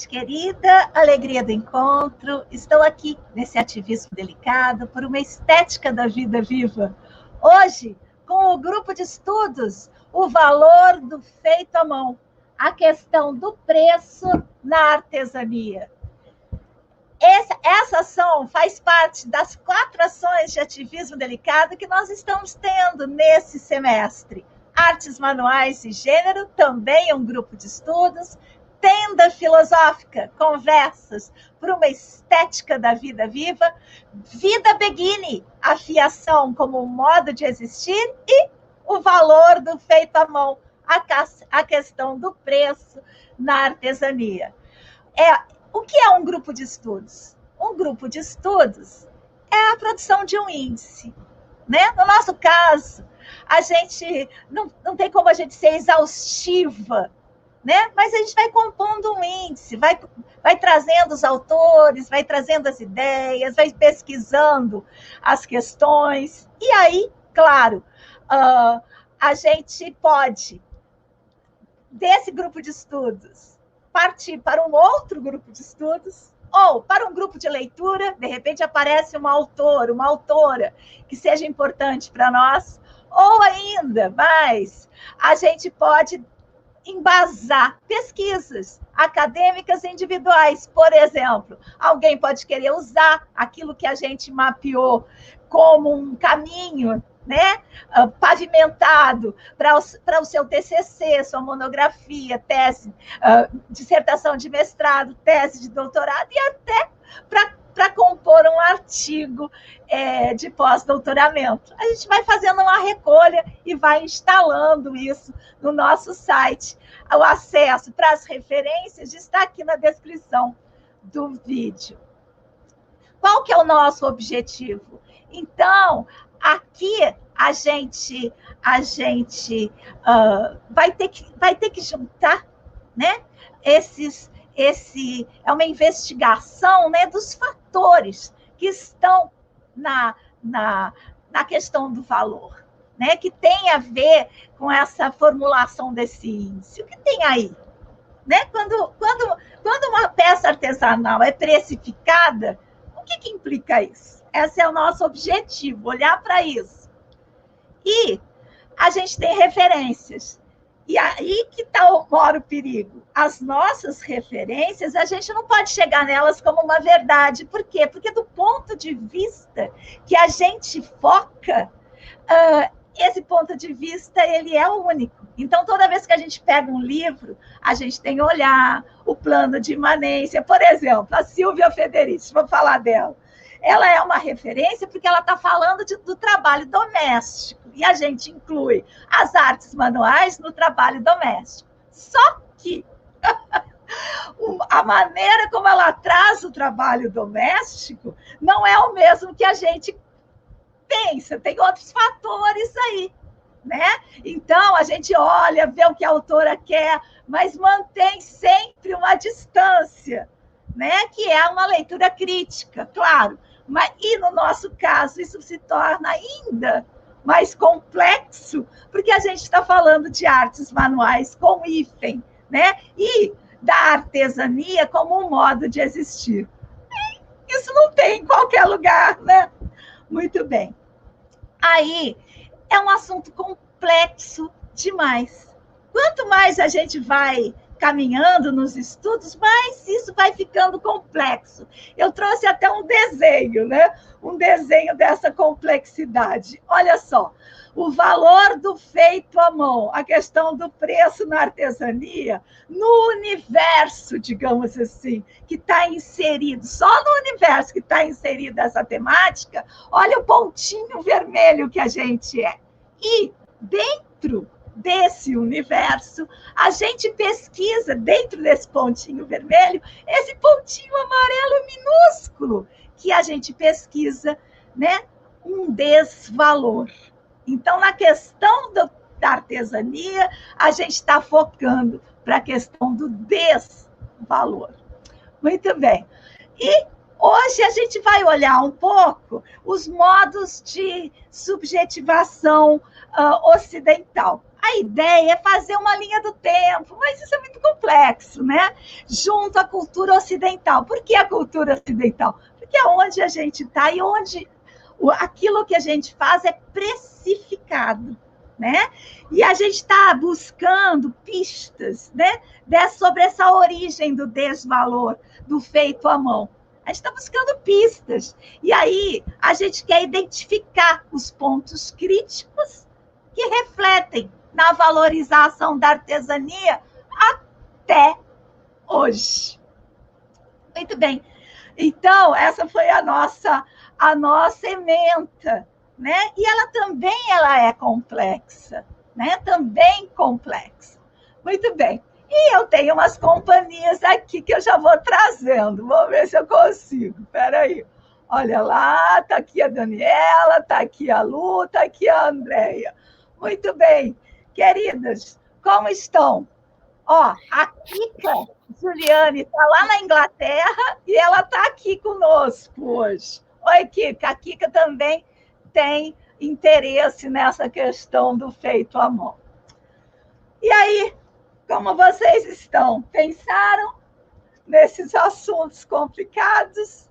gente querida, alegria do encontro. Estou aqui nesse ativismo delicado por uma estética da vida viva. Hoje, com o grupo de estudos, o valor do feito à mão, a questão do preço na artesania. Essa ação faz parte das 4 ações de ativismo delicado que nós estamos tendo nesse semestre. Artes manuais e gênero, também um grupo de estudos. Tenda filosófica, conversas por uma estética da vida viva. Vida Begini, afiação como um modo de existir. E o valor do feito à mão, a questão do preço na artesania. O que é um grupo de estudos? Um grupo de estudos é a produção de um índice, né? No nosso caso, a gente não tem como a gente ser exaustiva, né? Mas a gente vai compondo um índice, vai trazendo os autores, vai trazendo as ideias, vai pesquisando as questões. E aí, claro, a gente pode, desse grupo de estudos, partir para um outro grupo de estudos, ou para um grupo de leitura, de repente aparece um autor, uma autora que seja importante para nós, ou ainda mais, a gente pode embasar pesquisas acadêmicas individuais. Por exemplo, alguém pode querer usar aquilo que a gente mapeou como um caminho, né, pavimentado para o seu TCC, sua monografia, tese, dissertação de mestrado, tese de doutorado e até para compor um artigo de pós-doutoramento. A gente vai fazendo uma recolha e vai instalando isso no nosso site. O acesso para as referências está aqui na descrição do vídeo. Qual que é o nosso objetivo? Então, aqui a gente vai ter que juntar, né? É uma investigação, né, dos fatores que estão na questão do valor, né, que tem a ver com essa formulação desse índice. O que tem aí? Né? Quando uma peça artesanal é precificada, o que implica isso? Esse é o nosso objetivo, olhar para isso. E a gente tem referências. E aí que mora o perigo. As nossas referências, a gente não pode chegar nelas como uma verdade. Por quê? Porque do ponto de vista que a gente foca, esse ponto de vista, ele é único. Então, toda vez que a gente pega um livro, a gente tem que olhar o plano de imanência. Por exemplo, a Silvia Federici, vou falar dela. Ela é uma referência porque ela está falando do trabalho doméstico. E a gente inclui as artes manuais no trabalho doméstico. Só que a maneira como ela traz o trabalho doméstico não é o mesmo que a gente pensa. Tem outros fatores aí, né? Então, a gente olha, vê o que a autora quer, mas mantém sempre uma distância, né? Que é uma leitura crítica, claro. E, no nosso caso, isso se torna ainda mais complexo, porque a gente está falando de artes manuais com hífen, né? E da artesania como um modo de existir. Isso não tem em qualquer lugar, né? Muito bem. Aí, é um assunto complexo demais. Quanto mais a gente vai caminhando nos estudos, mas isso vai ficando complexo. Eu trouxe até um desenho, né? Um desenho dessa complexidade. Olha só, o valor do feito à mão, a questão do preço na artesania, no universo, digamos assim, que está inserido, só no universo que está inserida essa temática, olha o pontinho vermelho que a gente é. E dentro desse universo, a gente pesquisa dentro desse pontinho vermelho, esse pontinho amarelo minúsculo, que a gente pesquisa, né, um desvalor. Então, na questão da artesania, a gente está focando para a questão do desvalor. Muito bem. E hoje a gente vai olhar um pouco os modos de subjetivação ocidental. A ideia é fazer uma linha do tempo, mas isso é muito complexo, né? Junto à cultura ocidental. Por que a cultura ocidental? Porque é onde a gente está e onde aquilo que a gente faz é precificado, né? E a gente está buscando pistas, né? Sobre essa origem do desvalor, do feito à mão. A gente está buscando pistas. E aí a gente quer identificar os pontos críticos que refletem na valorização da artesania até hoje. Muito bem. Então, essa foi a nossa ementa, né? E ela é complexa, né? Também complexa. Muito bem. E eu tenho umas companhias aqui que eu já vou trazendo. Vamos ver se eu consigo. Espera aí. Olha lá, está aqui a Daniela, está aqui a Lu, está aqui a Andréia. Muito bem. Queridas, como estão? Ó, a Kika Juliane está lá na Inglaterra e ela está aqui conosco hoje. Oi, Kika. A Kika também tem interesse nessa questão do feito à mão. E aí, como vocês estão? Pensaram nesses assuntos complicados?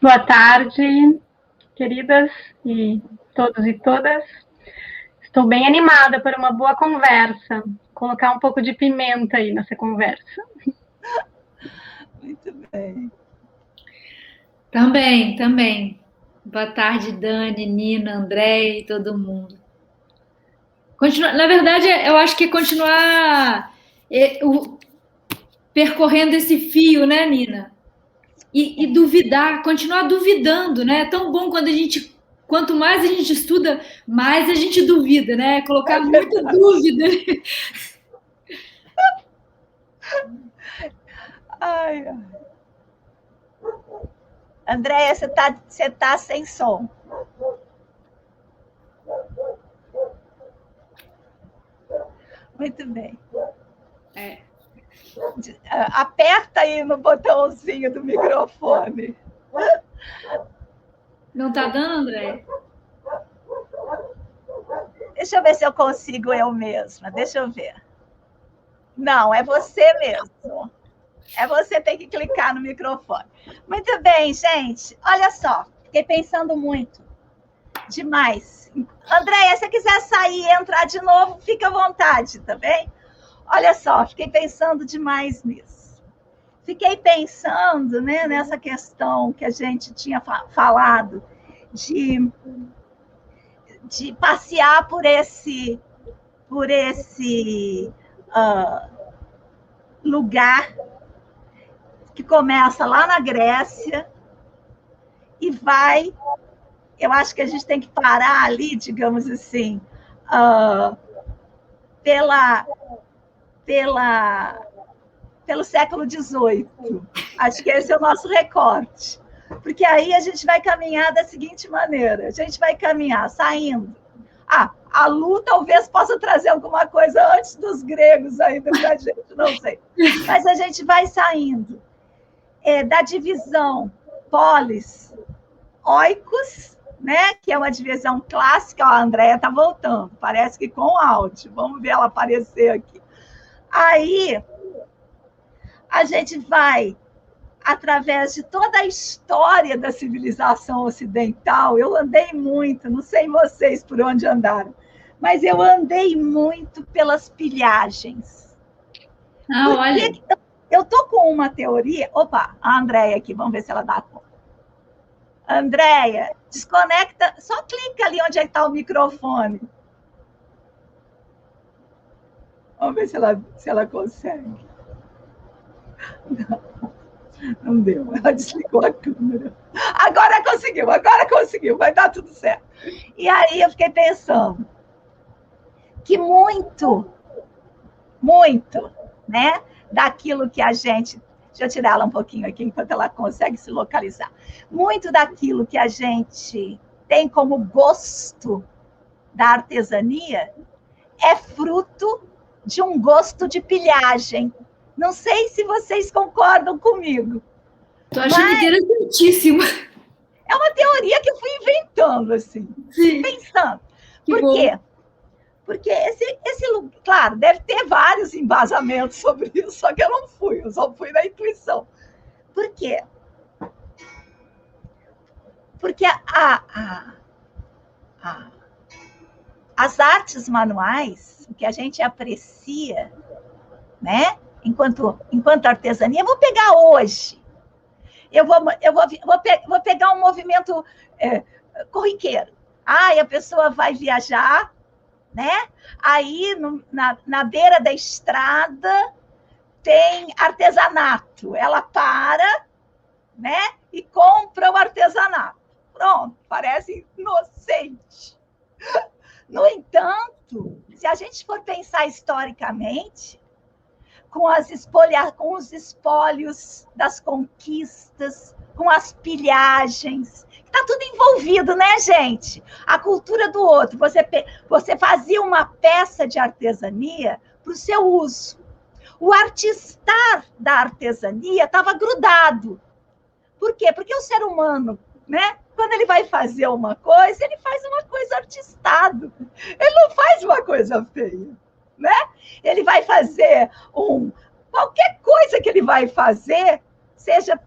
Boa tarde, queridas e todos e todas. Estou bem animada para uma boa conversa. Colocar um pouco de pimenta aí nessa conversa. Muito bem. Também. Boa tarde, Dani, Nina, André e todo mundo. Na verdade, eu acho que é continuar percorrendo esse fio, né, Nina? E duvidar, continuar duvidando, né? É tão bom quanto mais a gente estuda, mais a gente duvida, né? Colocar muita dúvida. Ai. Andréia, você tá sem som. Muito bem. Aperta aí no botãozinho do microfone. Não tá dando, André? Deixa eu ver se eu consigo eu mesma. Deixa eu ver. Não, é você mesmo. É você ter que clicar no microfone. Muito bem, gente. Olha só, fiquei pensando muito. Demais. Andréia, se você quiser sair e entrar de novo, fica à vontade, tá bem? Olha só, fiquei pensando demais nisso. Fiquei pensando, né, nessa questão que a gente tinha falado de passear por esse lugar que começa lá na Grécia e vai. Eu acho que a gente tem que parar ali, digamos assim, pelo século XVIII. Acho que esse é o nosso recorte. Porque aí a gente vai caminhar da seguinte maneira: a gente vai caminhar saindo. A Lu talvez possa trazer alguma coisa antes dos gregos ainda para a gente, não sei. Mas a gente vai saindo da divisão polis, oikos, né? Que é uma divisão clássica. A Andréia está voltando, parece que com áudio. Vamos ver ela aparecer aqui. Aí a gente vai, através de toda a história da civilização ocidental. Eu andei muito, não sei vocês por onde andaram, mas eu andei muito pelas pilhagens. Olha. Eu estou com uma teoria. Opa, a Andréia aqui, vamos ver se ela dá conta. Andréia, desconecta, só clica ali onde está o microfone. Vamos ver se ela consegue. Não deu, ela desligou a câmera. Agora conseguiu, vai dar tudo certo. E aí eu fiquei pensando que muito, né, daquilo que a gente... Deixa eu tirar ela um pouquinho aqui, enquanto ela consegue se localizar. Muito daquilo que a gente tem como gosto da artesania é fruto de um gosto de pilhagem. Não sei se vocês concordam comigo. Estou achando interessantíssimo. É uma teoria que eu fui inventando, assim. Sim. Pensando. Por quê? Porque claro, deve ter vários embasamentos sobre isso, só que eu só fui na intuição. Por quê? Porque as artes manuais, o que a gente aprecia, né, enquanto artesania, eu vou pegar hoje. Eu vou pegar um movimento corriqueiro. A pessoa vai viajar, né? Aí, na beira da estrada, tem artesanato. Ela para, né? E compra o artesanato. Pronto, parece inocente. No entanto, se a gente for pensar historicamente, com os espólios das conquistas, com as pilhagens, está tudo envolvido, né, gente? A cultura do outro. Você fazia uma peça de artesania para o seu uso. O artistar da artesania estava grudado. Por quê? Porque o ser humano, né, quando ele vai fazer uma coisa, ele faz uma coisa artistado. Ele não faz uma coisa feia, né? Ele vai fazer qualquer coisa que ele vai fazer, seja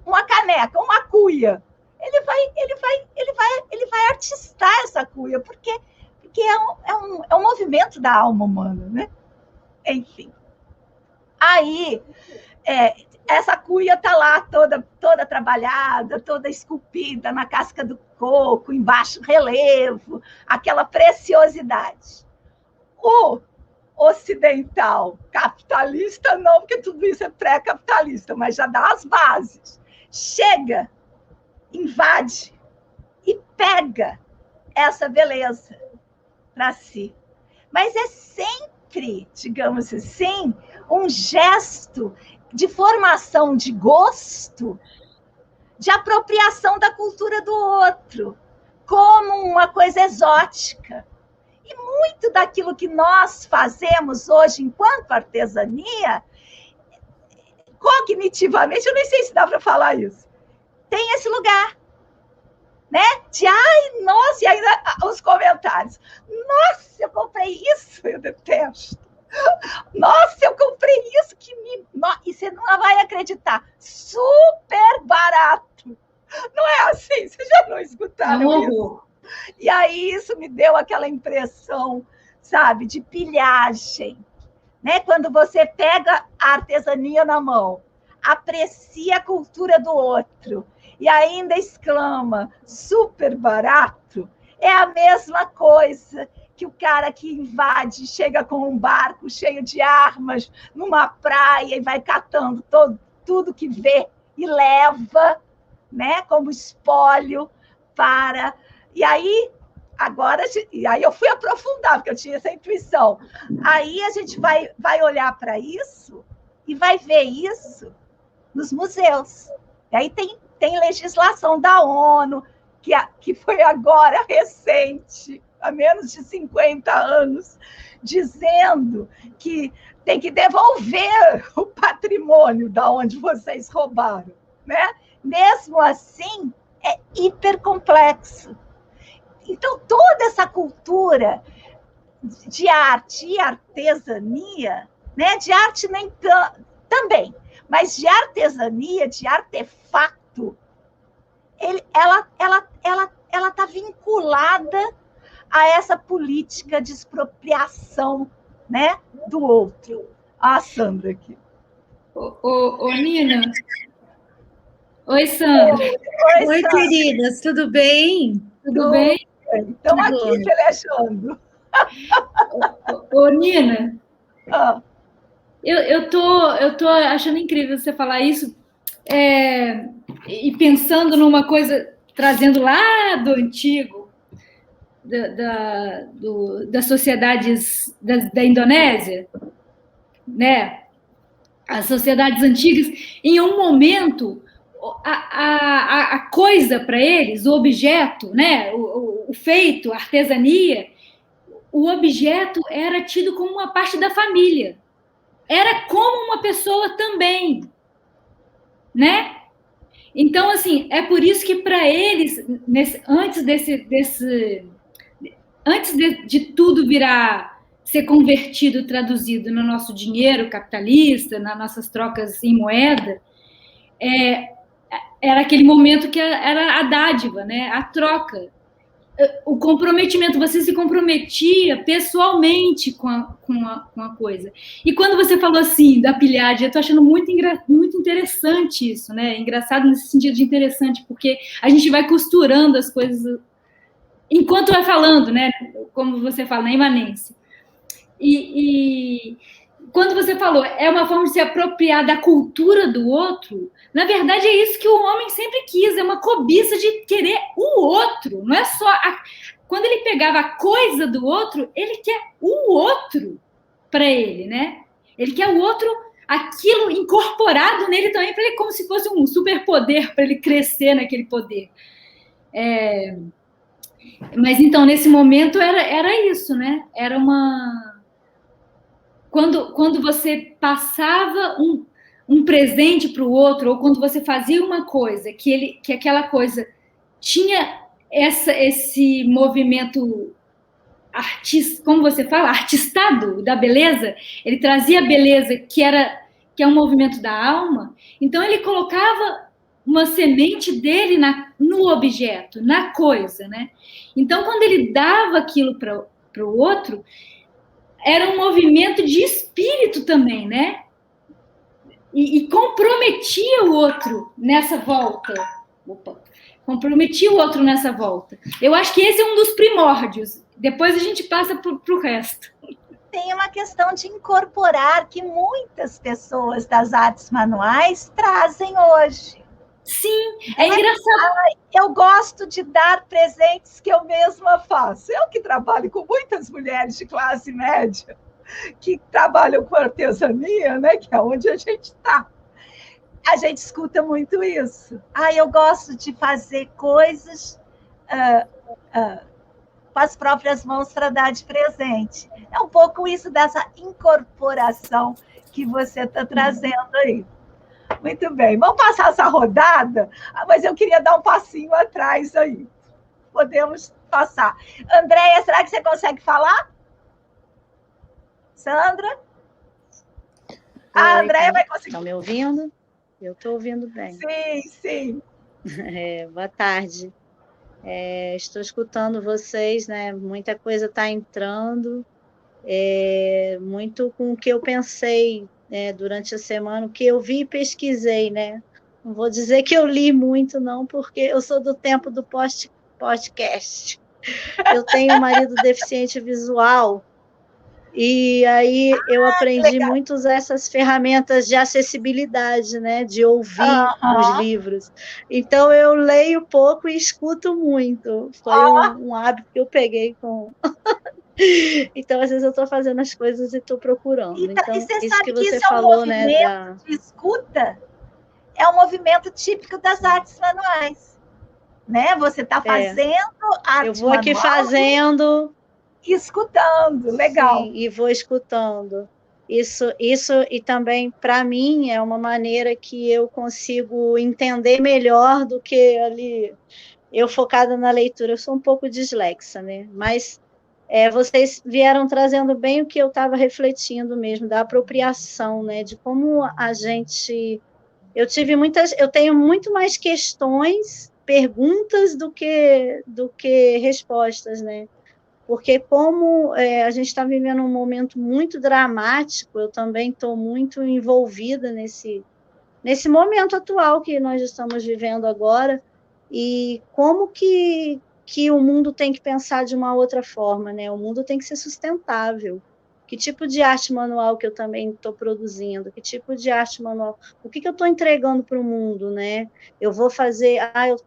uma caneca, uma cuia. Ele vai artistar essa cuia, porque é um movimento da alma humana, né? Enfim. Aí, essa cuia está lá toda trabalhada, toda esculpida na casca do coco, em baixo relevo, aquela preciosidade. O ocidental capitalista, não, porque tudo isso é pré-capitalista, mas já dá as bases. Chega, invade e pega essa beleza para si. Mas é sempre, digamos assim, um gesto de formação de gosto, de apropriação da cultura do outro, como uma coisa exótica. E muito daquilo que nós fazemos hoje enquanto artesania, cognitivamente, eu nem sei se dá para falar isso, tem esse lugar, né? De, nossa, e ainda os comentários. Nossa, eu comprei isso, eu detesto. Nossa, eu comprei isso e você não vai acreditar, super barato. Não é assim? Vocês já não escutaram isso? E aí isso me deu aquela impressão, sabe, de pilhagem, né? Quando você pega a artesania na mão, aprecia a cultura do outro e ainda exclama super barato, é a mesma coisa que o cara que invade, chega com um barco cheio de armas numa praia e vai catando tudo que vê e leva, né, como espólio para... E aí eu fui aprofundar, porque eu tinha essa intuição. Aí a gente vai olhar para isso e vai ver isso nos museus. E aí tem legislação da ONU, que foi agora recente, há menos de 50 anos, dizendo que tem que devolver o patrimônio da onde vocês roubaram, né? Mesmo assim, é hipercomplexo. Então, toda essa cultura de arte e artesania, né? De arte nem também, mas de artesania, de artefato, ela está vinculada a essa política de expropriação, né, do outro. A Sandra aqui. Ô, Nina. Oi, Sandra. Oi, queridas, tudo bem? Tudo bem? Estamos aqui pelejando. Ô, Nina, eu tô achando incrível você falar isso, e pensando numa coisa, trazendo lá do antigo, das sociedades da Indonésia, né? As sociedades antigas, em um momento, a coisa para eles, o objeto, né? O feito, a artesania, o objeto era tido como uma parte da família. Era como uma pessoa também, né? Então, assim, é por isso que para eles, antes antes de tudo ser convertido, traduzido no nosso dinheiro capitalista, nas nossas trocas em moeda, era aquele momento que era a dádiva, né? A troca. O comprometimento, você se comprometia pessoalmente com a coisa. E quando você falou assim, da pilhagem, eu estou achando muito interessante isso, né? Engraçado nesse sentido de interessante, porque a gente vai costurando as coisas enquanto vai falando, né? Como você fala, na imanência. E quando você falou, é uma forma de se apropriar da cultura do outro, na verdade é isso que o homem sempre quis, é uma cobiça de querer o outro, não é só... Quando ele pegava a coisa do outro, ele quer o outro para ele, né? Ele quer o outro, aquilo incorporado nele também, para ele, como se fosse um superpoder, para ele crescer naquele poder. Mas então, nesse momento, era isso, né? Era uma... Quando você passava um presente para o outro, ou quando você fazia uma coisa, que aquela coisa tinha esse movimento como você fala, artistado da beleza, ele trazia a beleza que é um movimento da alma, então ele colocava uma semente dele no objeto, na coisa, né? Então, quando ele dava aquilo para o outro, era um movimento de espírito também, né? E comprometia o outro nessa volta. Comprometia o outro nessa volta. Eu acho que esse é um dos primórdios. Depois a gente passa para o resto. Tem uma questão de incorporar que muitas pessoas das artes manuais trazem hoje. Sim, é engraçado. Eu gosto de dar presentes que eu mesma faço. Eu que trabalho com muitas mulheres de classe média que trabalham com artesania, né? Que é onde a gente está. A gente escuta muito isso. Eu gosto de fazer coisas com as próprias mãos para dar de presente. É um pouco isso dessa incorporação que você está trazendo aí. Muito bem, vamos passar essa rodada, mas eu queria dar um passinho atrás aí. Podemos passar. Andréia, será que você consegue falar? Sandra? A Andréia vai conseguir. Estão me ouvindo? Eu estou ouvindo bem. Sim. Boa tarde. Estou escutando vocês, né? Muita coisa está entrando, muito com o que eu pensei, durante a semana, o que eu vi e pesquisei, né? Não vou dizer que eu li muito, não, porque eu sou do tempo do podcast. Eu tenho um marido deficiente visual, e aí eu aprendi muito a usar essas ferramentas de acessibilidade, né? De ouvir os livros. Então, eu leio pouco e escuto muito. Foi um hábito que eu peguei com... Então, às vezes eu estou fazendo as coisas e estou procurando. Então, e você isso sabe que você isso falou, é um movimento de escuta, é um movimento típico das artes manuais, né? Você está fazendo arte eu vou aqui fazendo e escutando, legal. Sim, e vou escutando. Isso e também, para mim, é uma maneira que eu consigo entender melhor do que ali, eu focada na leitura. Eu sou um pouco dislexa, né? Mas vocês vieram trazendo bem o que eu estava refletindo mesmo, da apropriação, né? De como a gente... Eu tenho muito mais questões, perguntas do que respostas, né? Porque como a gente está vivendo um momento muito dramático, eu também estou muito envolvida nesse momento atual que nós estamos vivendo agora, e como que o mundo tem que pensar de uma outra forma, né? O mundo tem que ser sustentável. Que tipo de arte manual que eu também estou produzindo? Que tipo de arte manual? O que eu estou entregando para o mundo, né? Eu vou fazer...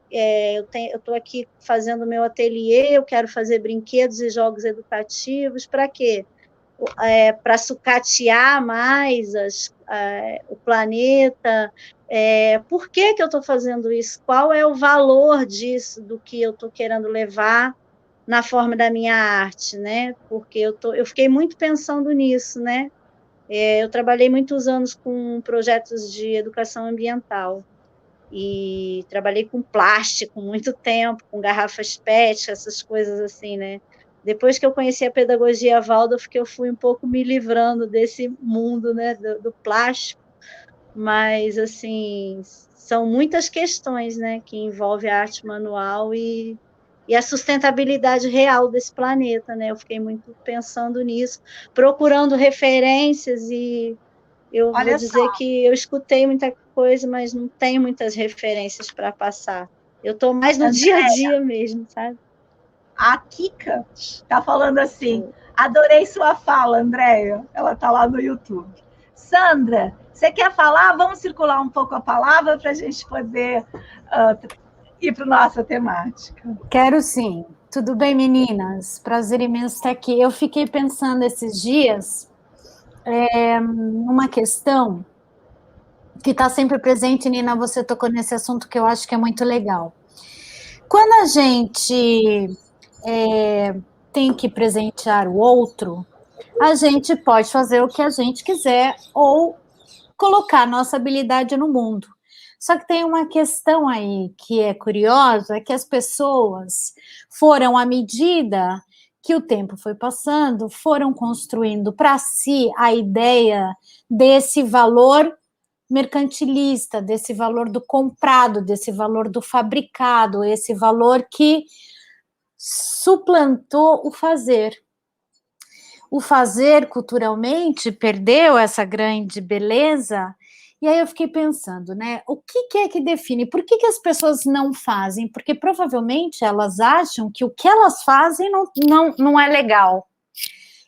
eu estou aqui fazendo meu ateliê, eu quero fazer brinquedos e jogos educativos. Para quê? Para sucatear mais o planeta. Por que eu estou fazendo isso? Qual é o valor disso, do que eu estou querendo levar na forma da minha arte, né? Porque eu fiquei muito pensando nisso, né? Eu trabalhei muitos anos com projetos de educação ambiental e trabalhei com plástico muito tempo, com garrafas PET, essas coisas assim, né? Depois que eu conheci a pedagogia Waldorf, que eu fui um pouco me livrando desse mundo, né, do plástico, mas, assim, são muitas questões, né, que envolvem a arte manual e a sustentabilidade real desse planeta, né? Eu fiquei muito pensando nisso, procurando referências, e eu vou Olha só, dizer que eu escutei muita coisa, mas não tenho muitas referências para passar. Eu estou mais no dia a dia mesmo, sabe? a Kika está falando assim, adorei sua fala, Andréia. Ela está lá no YouTube. Sandra, você quer falar? Vamos circular um pouco a palavra para a gente poder ir para a nossa temática. Quero sim. Tudo bem, meninas? Prazer imenso estar aqui. Eu fiquei pensando esses dias numa questão que está sempre presente, Nina, você tocou nesse assunto que eu acho que é muito legal. Quando a gente tem que presentear o outro, a gente pode fazer o que a gente quiser ou colocar nossa habilidade no mundo. Só que tem uma questão aí que é curiosa, que as pessoas foram, à medida que o tempo foi passando, foram construindo para si a ideia desse valor mercantilista, desse valor do comprado, desse valor do fabricado, esse valor que suplantou o fazer. O fazer, culturalmente, perdeu essa grande beleza. E aí eu fiquei pensando, né? O que é que define? Por que as pessoas não fazem? Porque provavelmente elas acham que o que elas fazem não é legal.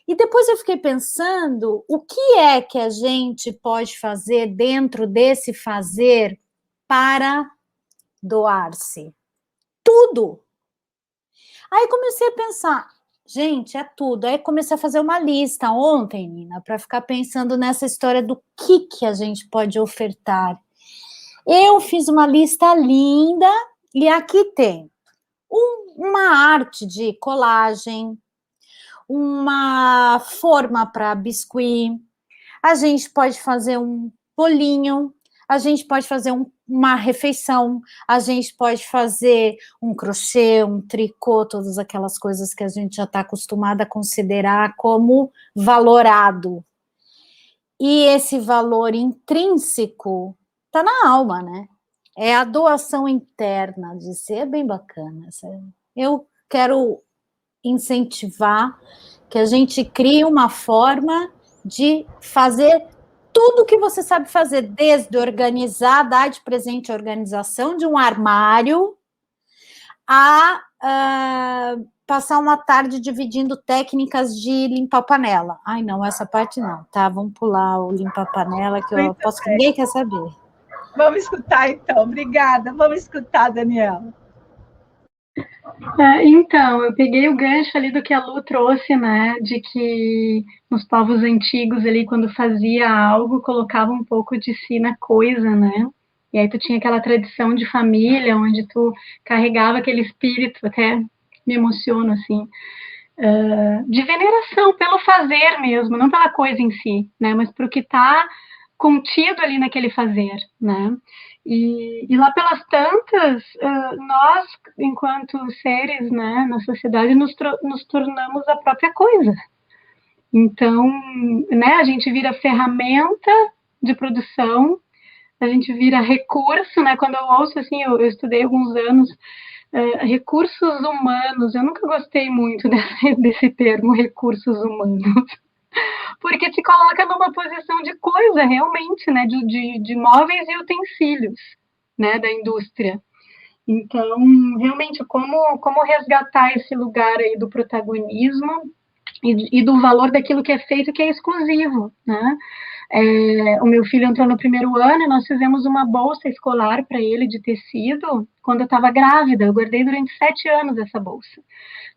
E depois eu fiquei pensando, o que é que a gente pode fazer dentro desse fazer para doar-se? Tudo! Aí comecei a pensar, gente, é tudo. Aí comecei a fazer uma lista ontem, Nina, para ficar pensando nessa história do que a gente pode ofertar. Eu fiz uma lista linda e aqui tem uma arte de colagem, uma forma para biscuit, a gente pode fazer um bolinho, a gente pode fazer uma refeição, a gente pode fazer um crochê, um tricô, todas aquelas coisas que a gente já está acostumada a considerar como valorado. E esse valor intrínseco está na alma, né? É a doação interna de ser, é bem bacana. Eu quero incentivar que a gente crie uma forma de fazer tudo que você sabe fazer, desde organizar, dar de presente a organização de um armário, a passar uma tarde dividindo técnicas de limpar panela. Ai, não, essa parte não, tá? Vamos pular o limpar panela, que eu aposto que ninguém quer saber. Vamos escutar, então. Obrigada. Vamos escutar, Daniela. Então, eu peguei o gancho ali do que a Lu trouxe, né, de que nos povos antigos ali, quando fazia algo, colocava um pouco de si na coisa, né, e aí tu tinha aquela tradição de família, onde tu carregava aquele espírito, até me emociono, assim, de veneração pelo fazer mesmo, não pela coisa em si, né, mas para o que está contido ali naquele fazer, né. E lá pelas tantas, nós, enquanto seres, né, na sociedade, nos tornamos a própria coisa. Então, né, a gente vira ferramenta de produção, a gente vira recurso, né, quando eu ouço, assim, eu estudei alguns anos, recursos humanos, eu nunca gostei muito desse termo, recursos humanos, porque te coloca numa posição de coisa, realmente, né, de móveis e utensílios, né, da indústria. Então, realmente, como resgatar esse lugar aí do protagonismo e do valor daquilo que é feito, que é exclusivo, né? O meu filho entrou no primeiro ano e nós fizemos uma bolsa escolar para ele de tecido quando eu estava grávida. Eu guardei durante 7 anos essa bolsa,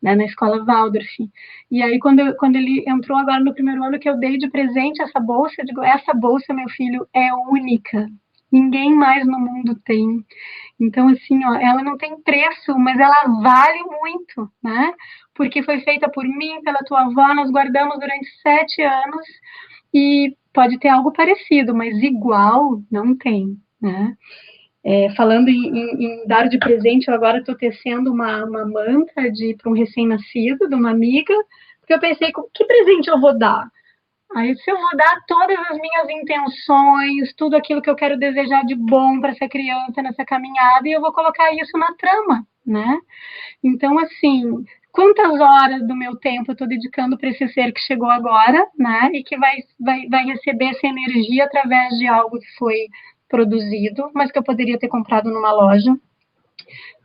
né, na escola Waldorf. E aí, quando ele entrou agora no primeiro ano, que eu dei de presente essa bolsa, eu digo, essa bolsa, meu filho, é única. Ninguém mais no mundo tem. Então, assim, ó, ela não tem preço, mas ela vale muito, né? Porque foi feita por mim, pela tua avó, nós guardamos durante 7 anos e pode ter algo parecido, mas igual não tem, né? Falando em dar de presente, eu agora estou tecendo uma mantra para um recém-nascido, de uma amiga, porque eu pensei, que presente eu vou dar? Aí, se eu vou dar todas as minhas intenções, tudo aquilo que eu quero desejar de bom para essa criança nessa caminhada, e eu vou colocar isso na trama, né? Então, assim, quantas horas do meu tempo eu estou dedicando para esse ser que chegou agora, né? E que vai receber essa energia através de algo que foi produzido, mas que eu poderia ter comprado numa loja,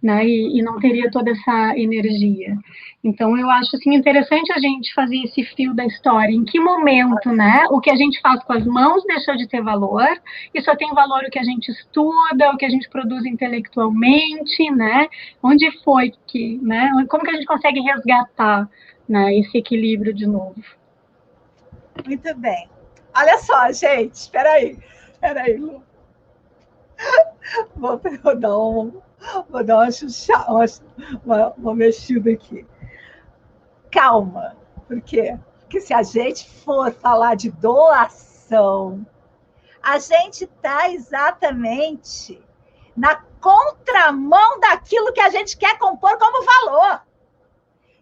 né? E não teria toda essa energia. Então, eu acho assim, interessante a gente fazer esse fio da história. Em que momento, né? O que a gente faz com as mãos deixou de ter valor, e só tem valor o que a gente estuda, o que a gente produz intelectualmente, né? Onde foi que, né? Como que a gente consegue resgatar, né, esse equilíbrio de novo? Muito bem. Olha só, gente, espera aí, Lu. Vou dar uma mexida aqui. Calma. Por quê? Porque se a gente for falar de doação, a gente está exatamente na contramão daquilo que a gente quer compor como valor.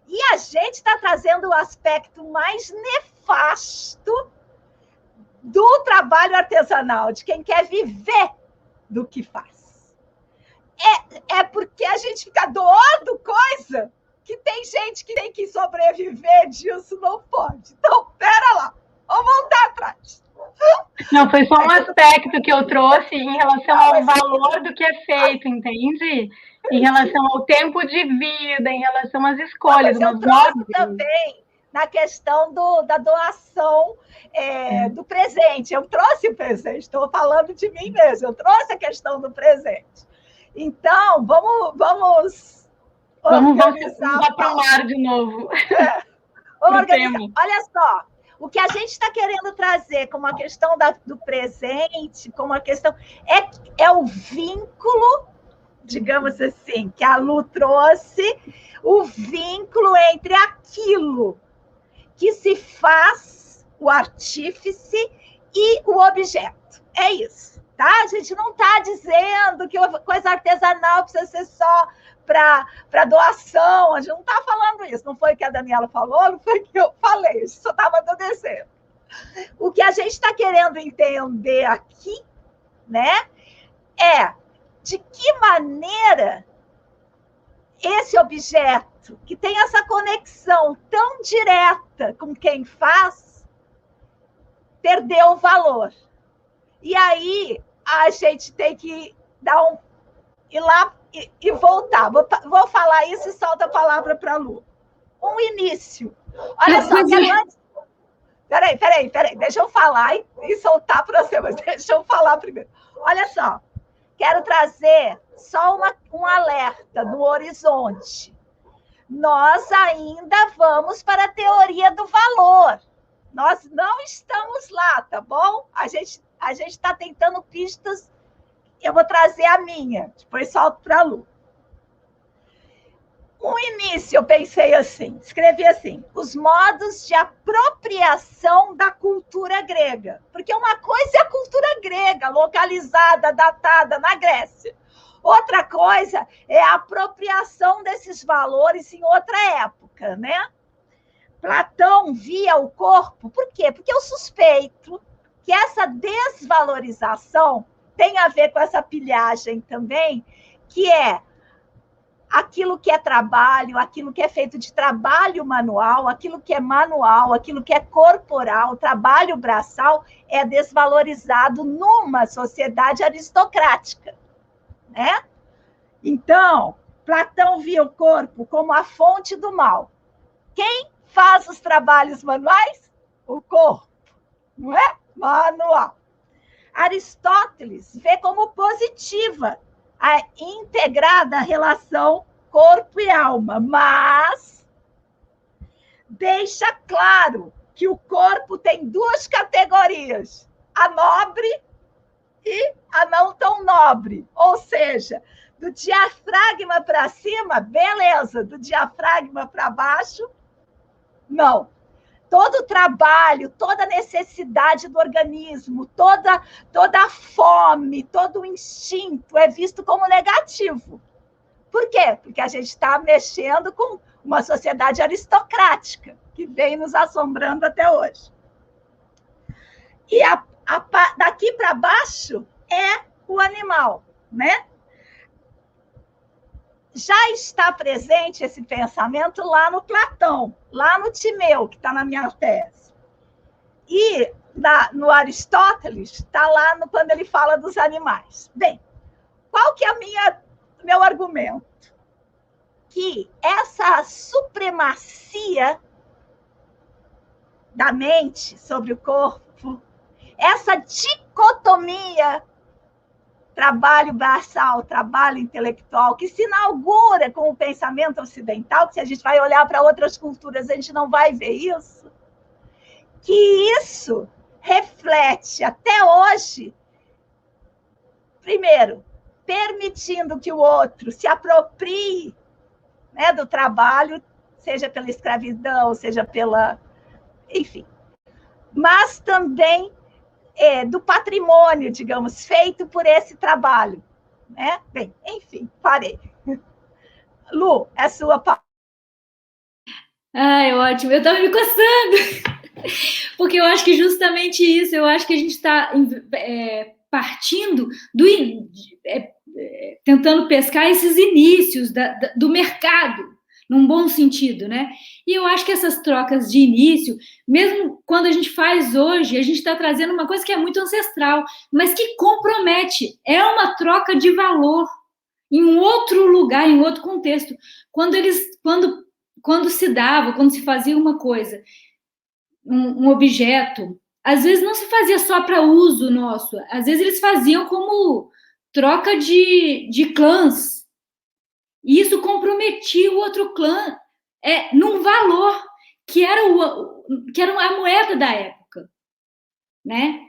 E a gente está trazendo o aspecto mais nefasto do trabalho artesanal, de quem quer viver do que faz. É porque a gente fica doando coisa que tem gente que tem que sobreviver disso, não pode. Então, pera lá, vamos voltar atrás. Não, foi só um aspecto que eu trouxe em relação ao valor do que é feito, entende? Em relação ao tempo de vida, em relação às escolhas. Mas eu trouxe também na questão da doação do presente. Eu trouxe o presente, estou falando de mim mesmo, eu trouxe a questão do presente. Então, vamos organizar para o mar de novo. Vamos organizar. Olha só, o que a gente está querendo trazer como a questão do presente, como a questão é o vínculo, digamos assim, que a Lu trouxe, o vínculo entre aquilo que se faz, o artífice, e o objeto. É isso, tá? A gente não está dizendo que coisa artesanal precisa ser só para doação, a gente não está falando isso. Não foi o que a Daniela falou, não foi o que eu falei, a gente só estava acontecendo. O que a gente está querendo entender aqui, né, é de que maneira esse objeto, que tem essa conexão tão direta com quem faz, perdeu o valor. E aí a gente tem que ir lá e voltar. Vou falar isso e solta a palavra para a Lu. Um início. Olha só, antes... Peraí, deixa eu falar e soltar para você, mas deixa eu falar primeiro. Olha só, quero trazer só um alerta no horizonte. Nós ainda vamos para a teoria do valor. Nós não estamos lá, tá bom? A gente está tentando pistas. Eu vou trazer a minha, depois solto para a Lu. No início, eu pensei assim, escrevi assim, os modos de apropriação da cultura grega. Porque uma coisa é a cultura grega, localizada, datada na Grécia. Outra coisa é a apropriação desses valores em outra época, né? Platão via o corpo, por quê? Porque eu suspeito que essa desvalorização tem a ver com essa pilhagem também, que é aquilo que é trabalho, aquilo que é feito de trabalho manual, aquilo que é manual, aquilo que é corporal, trabalho braçal, é desvalorizado numa sociedade aristocrática, né? Então, Platão via o corpo como a fonte do mal. Quem faz os trabalhos manuais? O corpo, não é? Manual. Aristóteles vê como positiva a integrada relação corpo e alma, mas deixa claro que o corpo tem duas categorias, a nobre e a não tão nobre. Ou seja, do diafragma para cima, beleza, do diafragma para baixo, não. todo o trabalho, toda a necessidade do organismo, toda a fome, todo o instinto é visto como negativo. Por quê? Porque a gente está mexendo com uma sociedade aristocrática, que vem nos assombrando até hoje. E daqui para baixo é o animal, né? Já está presente esse pensamento lá no Platão, lá no Timeu, que está na minha tese. E no Aristóteles, está lá quando ele fala dos animais. Bem, qual que é meu argumento? Que essa supremacia da mente sobre o corpo, essa dicotomia trabalho braçal, trabalho intelectual, que se inaugura com o pensamento ocidental, que se a gente vai olhar para outras culturas, a gente não vai ver isso, que isso reflete até hoje, primeiro, permitindo que o outro se aproprie, né, do trabalho, seja pela escravidão, seja pela... enfim. Mas também do patrimônio, digamos, feito por esse trabalho, né? Bem, enfim, parei. Lu, é sua palavra. Ai, ótimo. Eu estava me coçando, porque eu acho que justamente isso, eu acho que a gente está partindo tentando pescar esses inícios do mercado, num bom sentido, né? E eu acho que essas trocas de início, mesmo quando a gente faz hoje, a gente está trazendo uma coisa que é muito ancestral, mas que compromete. É uma troca de valor em um outro lugar, em outro contexto. Quando se fazia uma coisa, um objeto, às vezes não se fazia só para uso nosso, às vezes eles faziam como troca de clãs. E isso comprometia o outro clã num valor que era a moeda da época, né?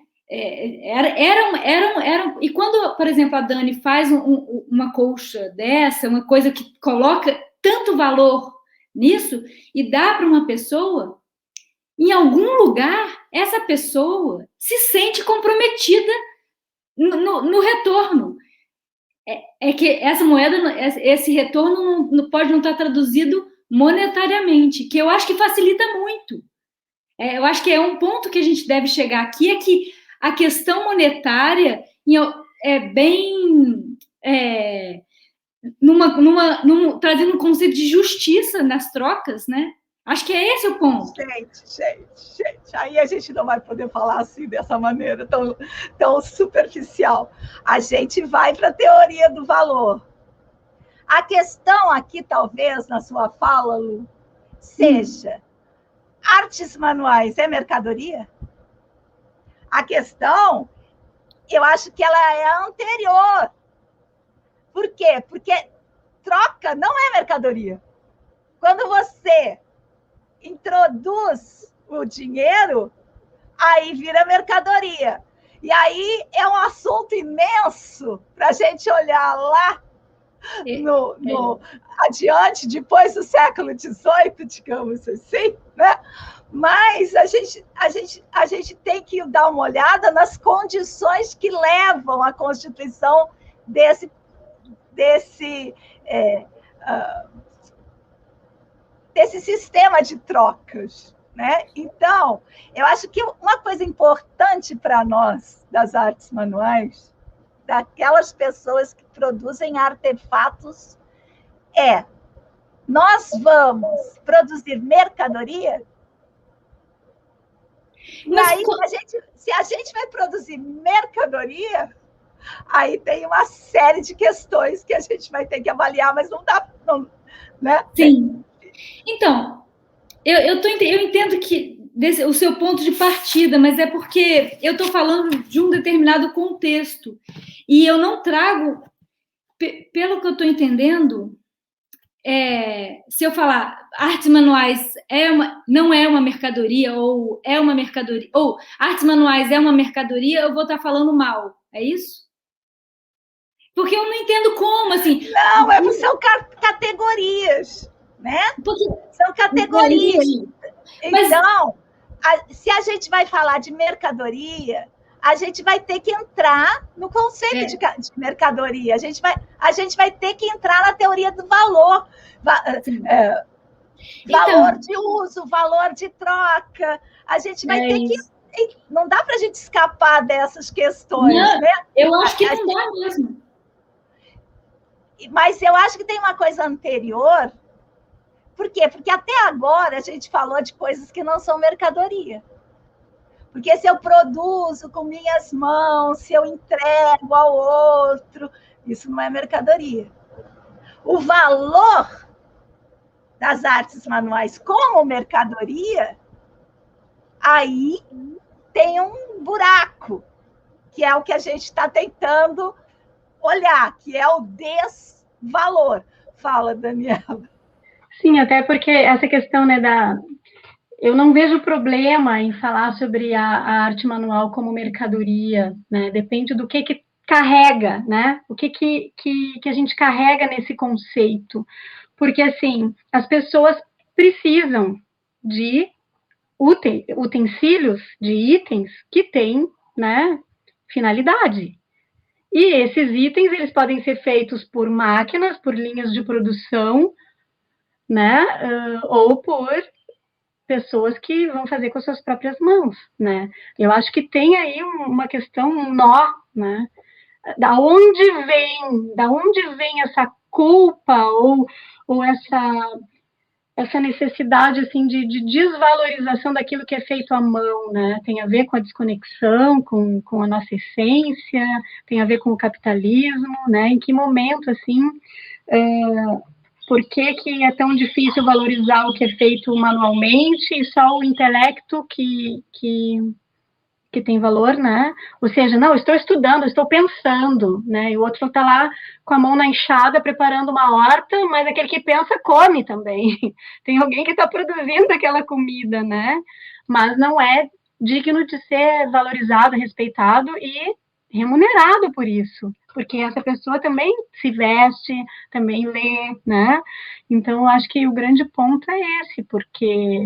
E quando, por exemplo, a Dani faz uma colcha dessa, uma coisa que coloca tanto valor nisso e dá para uma pessoa, em algum lugar essa pessoa se sente comprometida no retorno. É que essa moeda, esse retorno pode não estar traduzido monetariamente, que eu acho que facilita muito. Eu acho que é um ponto que a gente deve chegar aqui, é que a questão monetária é bem... trazendo um conceito de justiça nas trocas, né? Acho que é esse o ponto. Gente, aí a gente não vai poder falar assim, dessa maneira tão superficial. A gente vai para a teoria do valor. A questão aqui, talvez, na sua fala, Lu, seja: artes manuais é mercadoria? A questão, eu acho que ela é anterior. Por quê? Porque troca não é mercadoria. Quando você introduz o dinheiro, aí vira mercadoria. E aí é um assunto imenso para a gente olhar lá adiante, depois do século XVIII, digamos assim, né? Mas a gente tem que dar uma olhada nas condições que levam à constituição desse sistema de trocas, né? Então, eu acho que uma coisa importante para nós das artes manuais, daquelas pessoas que produzem artefatos, nós vamos produzir mercadoria? Mas aí, se a gente vai produzir mercadoria, aí tem uma série de questões que a gente vai ter que avaliar, mas não dá, né? Sim. Então, eu entendo que o seu ponto de partida, mas é porque eu estou falando de um determinado contexto e eu não trago, pelo que eu estou entendendo, se eu falar artes manuais não é uma mercadoria, ou é uma mercadoria, ou artes manuais é uma mercadoria, eu vou estar falando mal, é isso? Porque eu não entendo como, assim... Não, são categorias, né? São categorias. Então, se a gente vai falar de mercadoria, a gente vai ter que entrar no conceito de mercadoria. A gente vai ter que entrar na teoria do valor. Valor de uso, valor de troca. A gente vai ter que... Não dá para a gente escapar dessas questões, não, né? Eu acho que não dá mesmo. Mas eu acho que tem uma coisa anterior. Por quê? Porque até agora a gente falou de coisas que não são mercadoria. Porque se eu produzo com minhas mãos, se eu entrego ao outro, isso não é mercadoria. O valor das artes manuais como mercadoria, aí tem um buraco, que é o que a gente está tentando olhar, que é o desvalor. Fala, Daniela. Sim, até porque essa questão, né, eu não vejo problema em falar sobre a arte manual como mercadoria, né? Depende do que carrega, né? O que a gente carrega nesse conceito. Porque, assim, as pessoas precisam de utensílios, de itens que têm, né, finalidade. E esses itens, eles podem ser feitos por máquinas, por linhas de produção, né, ou por pessoas que vão fazer com as suas próprias mãos, né? Eu acho que tem aí uma questão, um nó, né? Da onde vem essa culpa ou essa necessidade assim de desvalorização daquilo que é feito à mão, né? Tem a ver com a desconexão, com a nossa essência, tem a ver com o capitalismo, né? Em que momento assim por que é tão difícil valorizar o que é feito manualmente e só o intelecto que tem valor, né? Ou seja, não, estou estudando, estou pensando, né? E o outro está lá com a mão na enxada preparando uma horta, mas aquele que pensa come também. Tem alguém que está produzindo aquela comida, né? Mas não é digno de ser valorizado, respeitado e remunerado por isso, porque essa pessoa também se veste, também lê, né? Então, eu acho que o grande ponto é esse, porque,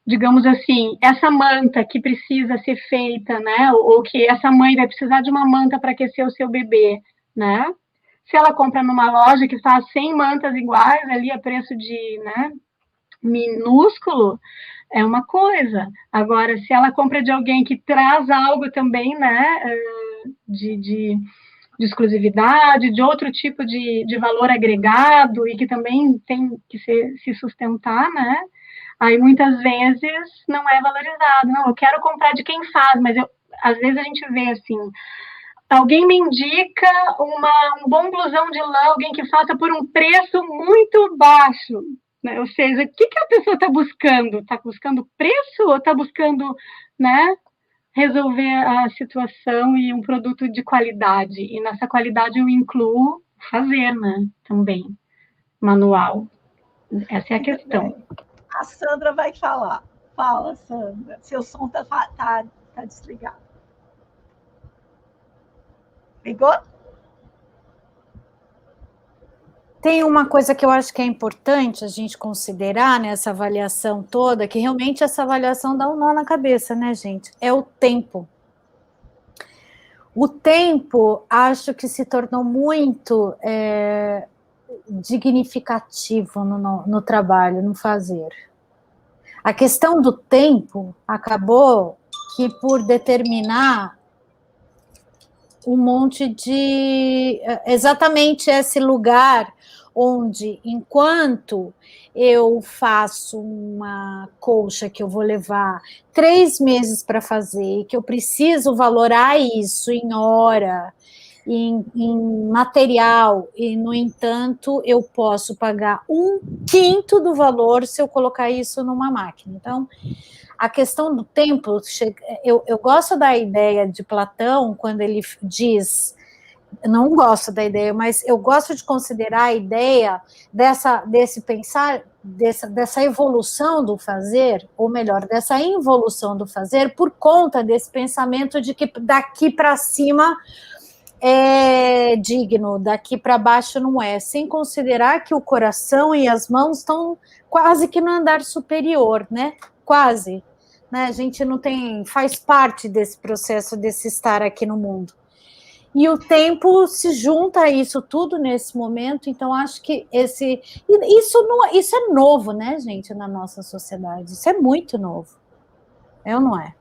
digamos assim, essa manta que precisa ser feita, né? Ou que essa mãe vai precisar de uma manta para aquecer o seu bebê, né? Se ela compra numa loja que faz 100 mantas iguais, ali a preço de, né, minúsculo, é uma coisa. Agora, se ela compra de alguém que traz algo também, né, de exclusividade, de outro tipo de valor agregado e que também tem que se sustentar, né? Aí muitas vezes não é valorizado. Não, eu quero comprar de quem faz, mas às vezes a gente vê assim, alguém me indica um bom blusão de lã, alguém que faça por um preço muito baixo. Né? Ou seja, o que a pessoa está buscando? Está buscando preço ou está buscando, né, resolver a situação e um produto de qualidade? E nessa qualidade eu incluo fazer, né, também, manual. Essa é a questão. A Sandra vai falar. Fala, Sandra. Seu som tá desligado. Ligou? Tem uma coisa que eu acho que é importante a gente considerar nessa avaliação toda, que realmente essa avaliação dá um nó na cabeça, né, gente? É o tempo. O tempo, acho que se tornou muito dignificativo no trabalho, no fazer. A questão do tempo acabou que por determinar um monte de... exatamente esse lugar onde, enquanto eu faço uma colcha que eu vou levar 3 meses para fazer, que eu preciso valorar isso em hora, em material, e, no entanto, eu posso pagar 1/5 do valor se eu colocar isso numa máquina. Então, a questão do tempo, eu gosto da ideia de Platão, quando ele diz, não gosto da ideia, mas eu gosto de considerar a ideia desse pensar, dessa evolução do fazer, ou melhor, dessa involução do fazer, por conta desse pensamento de que daqui para cima é digno, daqui para baixo não é, sem considerar que o coração e as mãos estão quase que no andar superior, né? Quase. né? A gente não tem, faz parte desse processo, desse estar aqui no mundo. E o tempo se junta a isso tudo nesse momento, então acho que isso é novo, né, gente, na nossa sociedade. Isso é muito novo. É ou não é?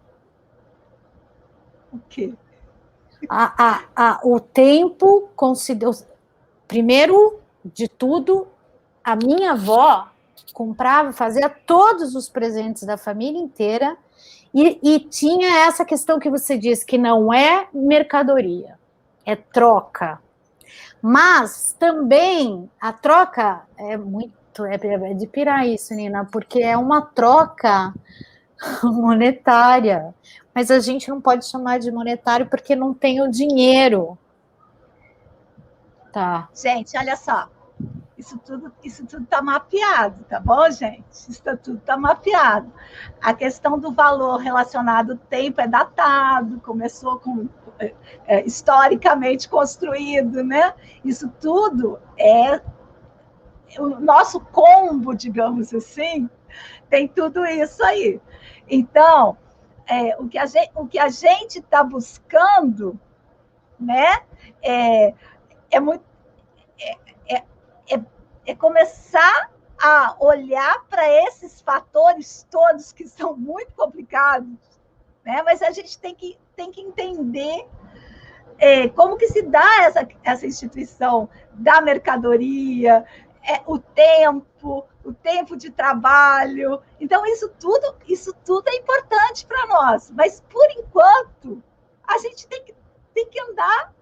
O quê? O tempo primeiro de tudo, a minha avó comprava, fazia todos os presentes da família inteira e tinha essa questão que você disse, que não é mercadoria, é troca. Mas também a troca é de pirar isso, Nina, porque é uma troca monetária, mas a gente não pode chamar de monetário porque não tem o dinheiro. Tá. Gente, olha só, isso tudo está mapeado, tá bom, gente? Isso tudo está mapeado. A questão do valor relacionado ao tempo é datado, começou com historicamente construído, né? Isso tudo é o nosso combo, digamos assim, tem tudo isso aí. Então, o que a gente está buscando, né, é começar a olhar para esses fatores todos que são muito complicados, né? Mas a gente tem que entender como que se dá essa instituição da mercadoria, o tempo de trabalho. Então, isso tudo é importante para nós. Mas, por enquanto, a gente tem que andar,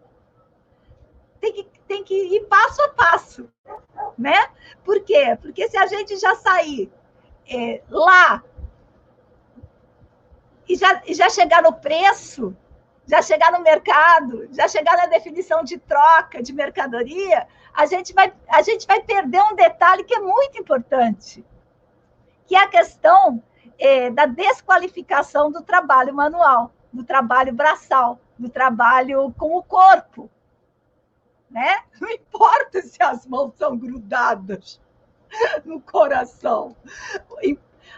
tem que ir passo a passo, né? Por quê? Porque se a gente já sair lá e já chegar no preço, já chegar no mercado, já chegar na definição de troca, de mercadoria, a gente vai perder um detalhe que é muito importante, que é a questão da desqualificação do trabalho manual, do trabalho braçal, do trabalho com o corpo. Né? Não importa se as mãos são grudadas no coração.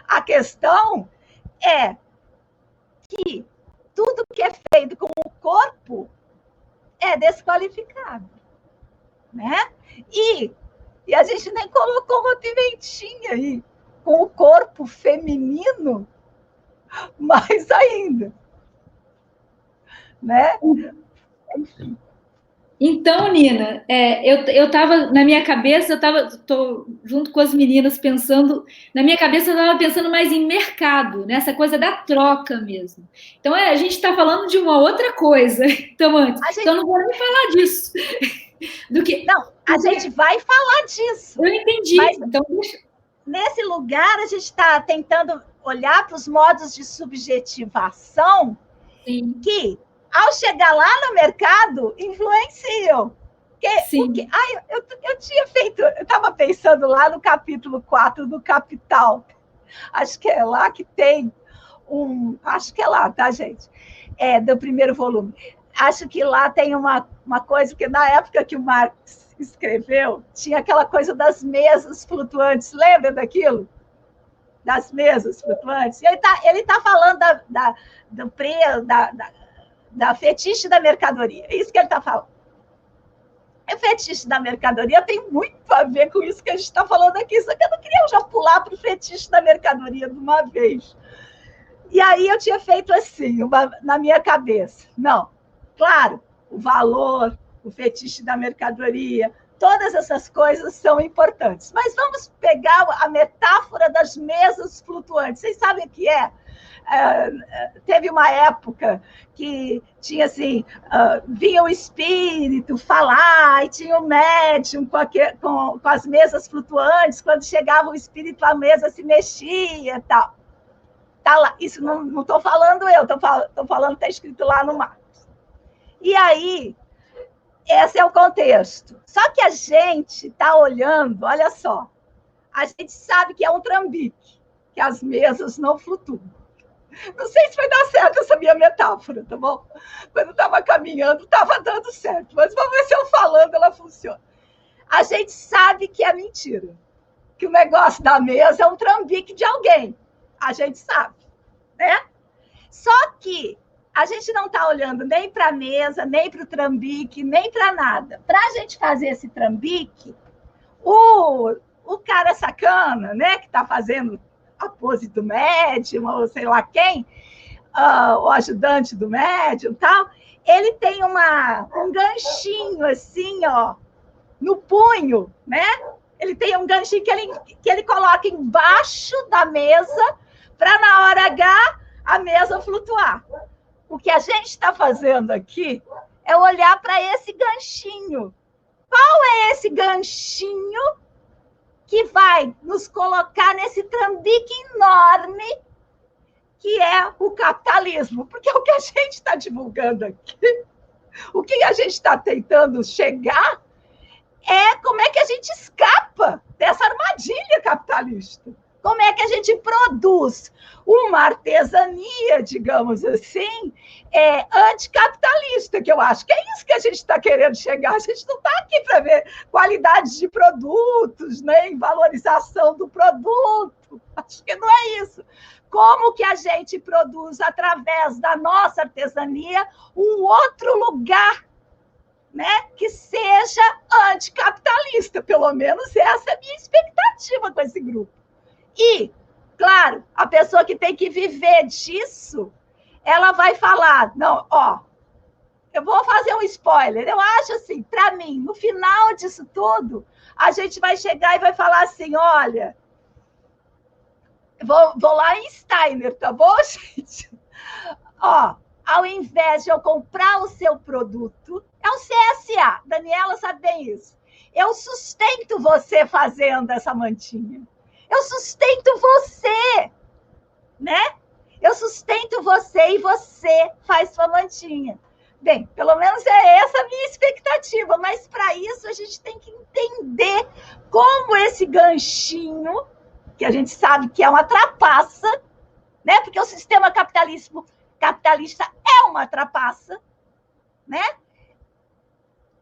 A questão é que tudo que é feito com o corpo é desqualificado, né? E a gente nem colocou uma pimentinha aí, com o corpo feminino, mais ainda, né? Enfim. Então, Nina, eu estava na minha cabeça, estou junto com as meninas pensando, na minha cabeça eu estava pensando mais em mercado, nessa coisa da troca mesmo. Então, a gente está falando de uma outra coisa, então eu não vou nem falar disso. Não, a gente vai falar disso. Eu entendi. Mas, então, nesse lugar, a gente está tentando olhar para os modos de subjetivação. Sim. Que, ao chegar lá no mercado, influenciam. Eu tinha feito, eu estava pensando lá no capítulo 4 do Capital. Acho que é lá que tem acho que é lá, tá, gente? Do primeiro volume. Acho que lá tem uma coisa que, na época que o Marx escreveu, tinha aquela coisa das mesas flutuantes. Lembra daquilo? Das mesas flutuantes? E ele tá falando do preço, da fetiche da mercadoria. É isso que ele está falando. O fetiche da mercadoria tem muito a ver com isso que a gente está falando aqui, só que eu não queria já pular para o fetiche da mercadoria de uma vez. E aí eu tinha feito assim, na minha cabeça. Não, claro, o valor, o fetiche da mercadoria, todas essas coisas são importantes. Mas vamos pegar a metáfora das mesas flutuantes. Vocês sabem o que é? Teve uma época que tinha assim, vinha o espírito falar, e tinha o médium com as mesas flutuantes, quando chegava o espírito, a mesa se mexia e tal. Tá lá. Isso não estou falando eu, estou falando que está escrito lá no Marcos. E aí, esse é o contexto. Só que a gente está olhando, olha só, a gente sabe que é um trambique, que as mesas não flutuam. Não sei se vai dar certo essa minha metáfora, tá bom? Quando eu estava caminhando, estava dando certo. Mas vamos ver se eu falando ela funciona. A gente sabe que é mentira. Que o negócio da mesa é um trambique de alguém. A gente sabe. né? Só que a gente não está olhando nem para a mesa, nem para o trambique, nem para nada. Para a gente fazer esse trambique, o cara sacana, né, que está fazendo a pose do médium, ou sei lá quem, o ajudante do médium e tal, ele tem um ganchinho assim, ó, no punho, né? Ele tem um ganchinho que ele coloca embaixo da mesa para, na hora H, a mesa flutuar. O que a gente está fazendo aqui é olhar para esse ganchinho. Qual é esse ganchinho que vai nos colocar nesse trambique enorme que é o capitalismo? Porque o que a gente está divulgando aqui, o que a gente está tentando chegar é como é que a gente escapa dessa armadilha capitalista. Como é que a gente produz uma artesania, digamos assim, anticapitalista, que eu acho que é isso que a gente está querendo chegar. A gente não está aqui para ver qualidade de produtos, nem valorização do produto. Acho que não é isso. Como que a gente produz, através da nossa artesania, um outro lugar, né, que seja anticapitalista? Pelo menos essa é a minha expectativa com esse grupo. E, claro, a pessoa que tem que viver disso, ela vai falar, não, ó, eu vou fazer um spoiler, eu acho assim, para mim, no final disso tudo, a gente vai chegar e vai falar assim, olha, vou lá em Steiner, tá bom, gente? Ó, ao invés de eu comprar o seu produto, é o CSA, Daniela sabe bem isso, eu sustento você fazendo essa mantinha. Eu sustento você, né? Eu sustento você e você faz sua mantinha. Bem, pelo menos é essa a minha expectativa, mas para isso a gente tem que entender como esse ganchinho, que a gente sabe que é uma trapaça, né? Porque o sistema capitalista é uma trapaça, né?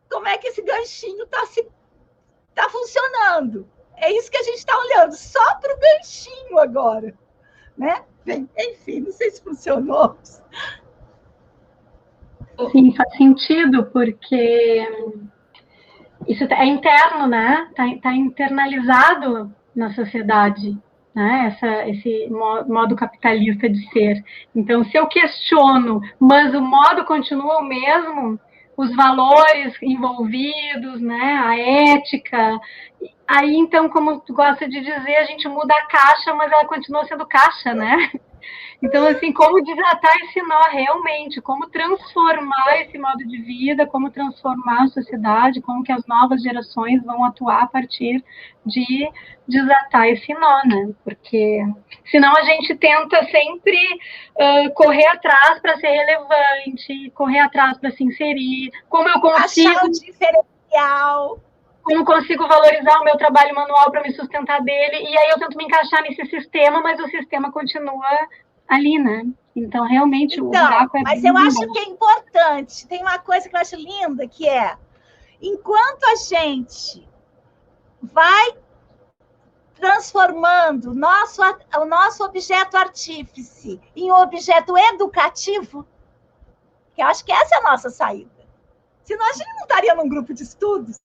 Como é que esse ganchinho está funcionando? É isso que a gente está olhando, só para o ganchinho agora, né? Bem, enfim, não sei se funcionou. Sim, faz sentido, porque isso é interno, né? Tá internalizado na sociedade, né? Esse modo capitalista de ser. Então, se eu questiono, mas o modo continua o mesmo, os valores envolvidos, né? A ética. Aí, então, como tu gosta de dizer, a gente muda a caixa, mas ela continua sendo caixa, né? Então, assim, como desatar esse nó realmente, como transformar esse modo de vida, como transformar a sociedade, como que as novas gerações vão atuar a partir de desatar esse nó, né? Porque senão a gente tenta sempre correr atrás para ser relevante, correr atrás para se inserir, como eu consigo... Achar o diferencial... Como consigo valorizar o meu trabalho manual para me sustentar dele, e aí eu tento me encaixar nesse sistema, mas o sistema continua ali, né? Então, realmente, o buraco é... Mas eu acho que é importante, tem uma coisa que eu acho linda, que é, enquanto a gente vai transformando o nosso objeto artífice em um objeto educativo, que eu acho que essa é a nossa saída. Senão a gente não estaria num grupo de estudos,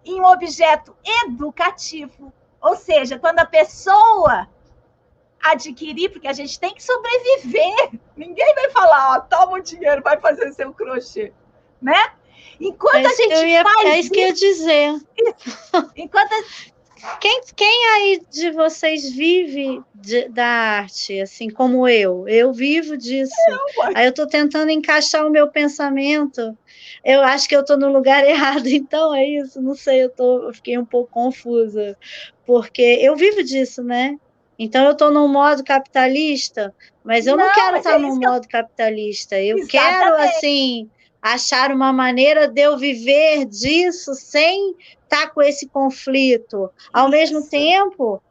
em um objeto educativo. Ou seja, quando a pessoa adquirir, porque a gente tem que sobreviver, ninguém vai falar, ó, toma o dinheiro, vai fazer seu crochê, né? Enquanto a gente faz é isso que eu ia dizer. Enquanto Quem aí de vocês vive da arte, assim como eu? Eu vivo disso. Aí eu estou tentando encaixar o meu pensamento. Eu acho que eu estou no lugar errado, então é isso. Não sei, eu fiquei um pouco confusa, porque eu vivo disso, né? Então eu estou num modo capitalista, mas eu não quero estar num modo capitalista. Eu quero, assim, achar uma maneira de eu viver disso sem estar com esse conflito. Ao mesmo tempo,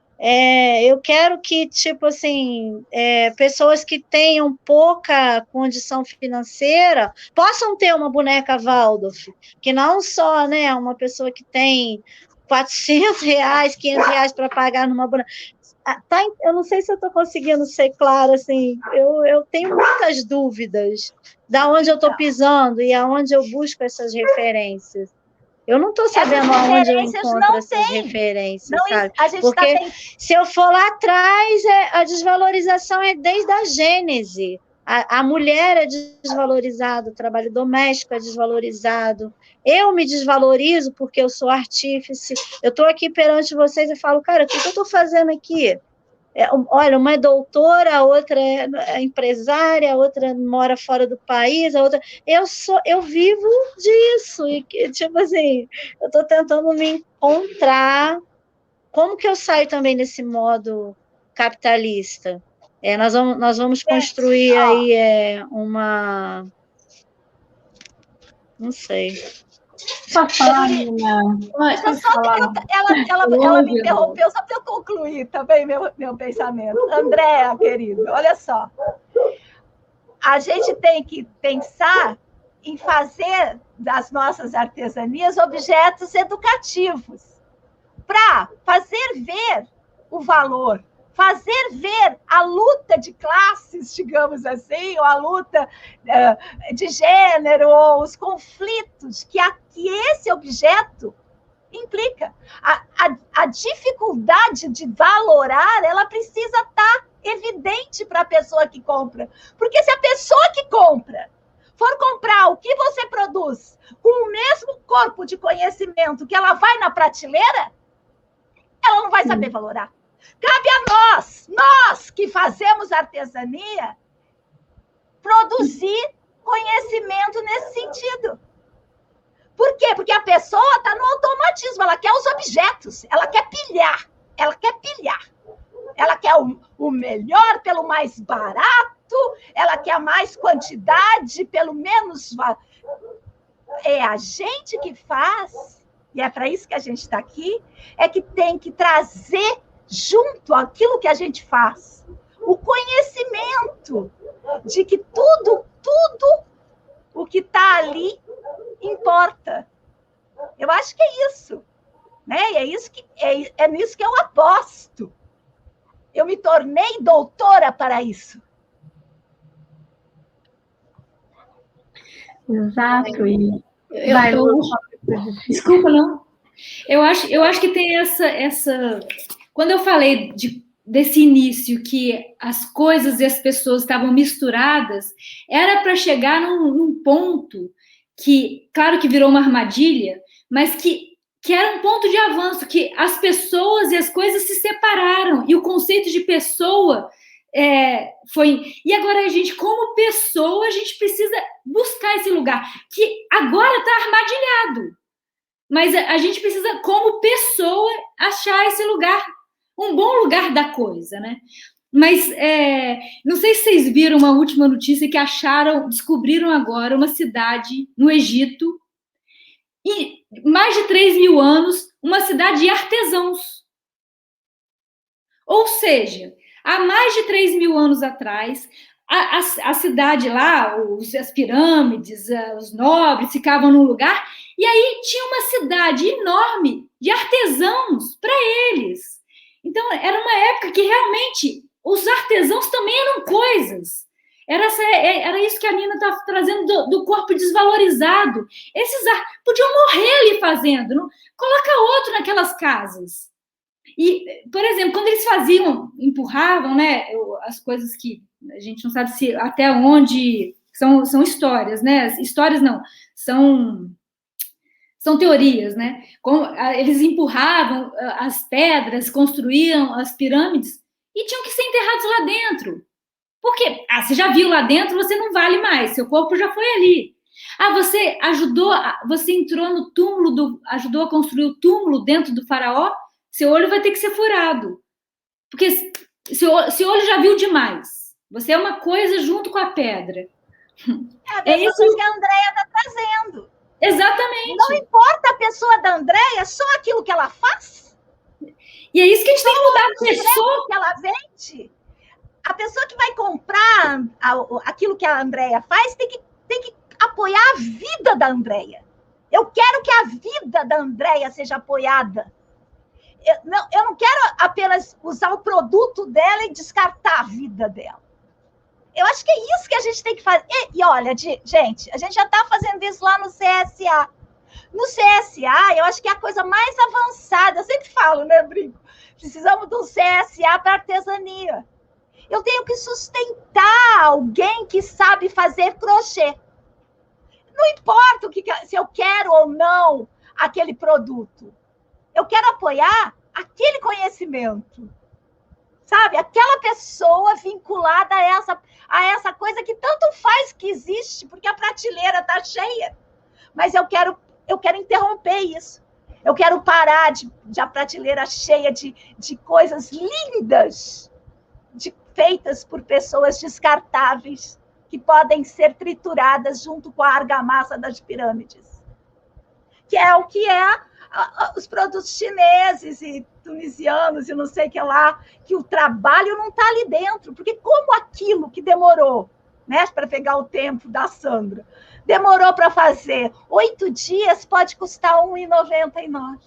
eu quero que, tipo assim, pessoas que tenham pouca condição financeira possam ter uma boneca Waldorf, que não só, né, uma pessoa que tem R$400, R$500 para pagar numa boneca. Tá, eu não sei se eu estou conseguindo ser clara, assim, eu tenho muitas dúvidas da onde eu estou pisando e aonde eu busco essas referências. Eu não estou sabendo aonde eu encontro essas referências, não, sabe? Porque se eu for lá atrás, a desvalorização é desde a Gênese. A mulher é desvalorizada, o trabalho doméstico é desvalorizado. Eu me desvalorizo porque eu sou artífice. Eu estou aqui perante vocês e falo, cara, o que eu estou fazendo aqui? Olha, uma é doutora, a outra é empresária, a outra mora fora do país, a outra... Eu vivo disso. E, tipo assim, eu estou tentando me encontrar. Como que eu saio também desse modo capitalista? Nós vamos construir aí uma... Não sei. Posso falar, Nina? Ela me interrompeu só para eu concluir também meu pensamento. Andréa, querido, olha só. A gente tem que pensar em fazer das nossas artesanias objetos educativos para fazer ver o valor, fazer ver a luta de classes, digamos assim, ou a luta de gênero, ou os conflitos que esse objeto implica. A dificuldade de valorar, ela precisa estar evidente para a pessoa que compra. Porque se a pessoa que compra for comprar o que você produz com o mesmo corpo de conhecimento que ela vai na prateleira, ela não vai saber valorar. Cabe a nós que fazemos artesania, produzir conhecimento nesse sentido. Por quê? Porque a pessoa está no automatismo, ela quer os objetos, ela quer pilhar. Ela quer o melhor pelo mais barato, ela quer mais quantidade pelo menos... É a gente que faz, e é para isso que a gente está aqui, é que tem que trazer junto àquilo que a gente faz, o conhecimento de que tudo o que está ali importa. Eu acho que é isso, né? E é nisso que eu aposto. Eu me tornei doutora para isso. Exato. E desculpa, não. Eu acho que tem essa... Quando eu falei desse início que as coisas e as pessoas estavam misturadas, era para chegar num ponto que, claro que virou uma armadilha, mas que era um ponto de avanço, que as pessoas e as coisas se separaram, e o conceito de pessoa foi... E agora, como pessoa, a gente precisa buscar esse lugar, que agora está armadilhado, mas a gente precisa, como pessoa, achar esse lugar, um bom lugar da coisa, né? Mas não sei se vocês viram uma última notícia que descobriram agora uma cidade no Egito, e mais de 3.000 anos, uma cidade de artesãos. Ou seja, há mais de 3.000 anos atrás, a cidade lá, as pirâmides, os nobres ficavam num lugar, e aí tinha uma cidade enorme de artesãos para eles. Então, era uma época que realmente os artesãos também eram coisas. Era isso que a Nina está trazendo do corpo desvalorizado. Esses podiam morrer ali fazendo. Não? Coloca outro naquelas casas. E, por exemplo, quando eles empurravam, né, as coisas que a gente não sabe se até onde são histórias, né? Histórias não, são teorias, né? Eles empurravam as pedras, construíam as pirâmides e tinham que ser enterrados lá dentro. Porque, você já viu lá dentro, você não vale mais, seu corpo já foi ali. Você entrou no túmulo, ajudou a construir o túmulo dentro do faraó, seu olho vai ter que ser furado. Porque seu olho já viu demais. Você é uma coisa junto com a pedra. É isso que a Andréa está trazendo. Exatamente. Não importa a pessoa da Andréa, só aquilo que ela faz. E é isso que a gente tem que mudar a pessoa que ela vende. A pessoa que vai comprar aquilo que a Andréa faz tem que apoiar a vida da Andréa. Eu quero que a vida da Andréa seja apoiada. eu não quero apenas usar o produto dela e descartar a vida dela. Eu acho que é isso que a gente tem que fazer. E olha, gente, a gente já está fazendo isso lá no CSA. No CSA, eu acho que é a coisa mais avançada. Eu sempre falo, né, Brinco? Precisamos de um CSA para artesania. Eu tenho que sustentar alguém que sabe fazer crochê. Não importa se eu quero ou não aquele produto. Eu quero apoiar aquele conhecimento. Sabe? Aquela pessoa vinculada a essa coisa que tanto faz que existe, porque a prateleira está cheia. Mas eu quero interromper isso. Eu quero parar de a prateleira cheia de coisas lindas, feitas por pessoas descartáveis, que podem ser trituradas junto com a argamassa das pirâmides. Que é o que os produtos chineses e tunisianos e não sei o que lá, que o trabalho não está ali dentro. Porque como aquilo que demorou, né, para pegar o tempo da Sandra, demorou para fazer 8 dias, pode custar R$ 1,99.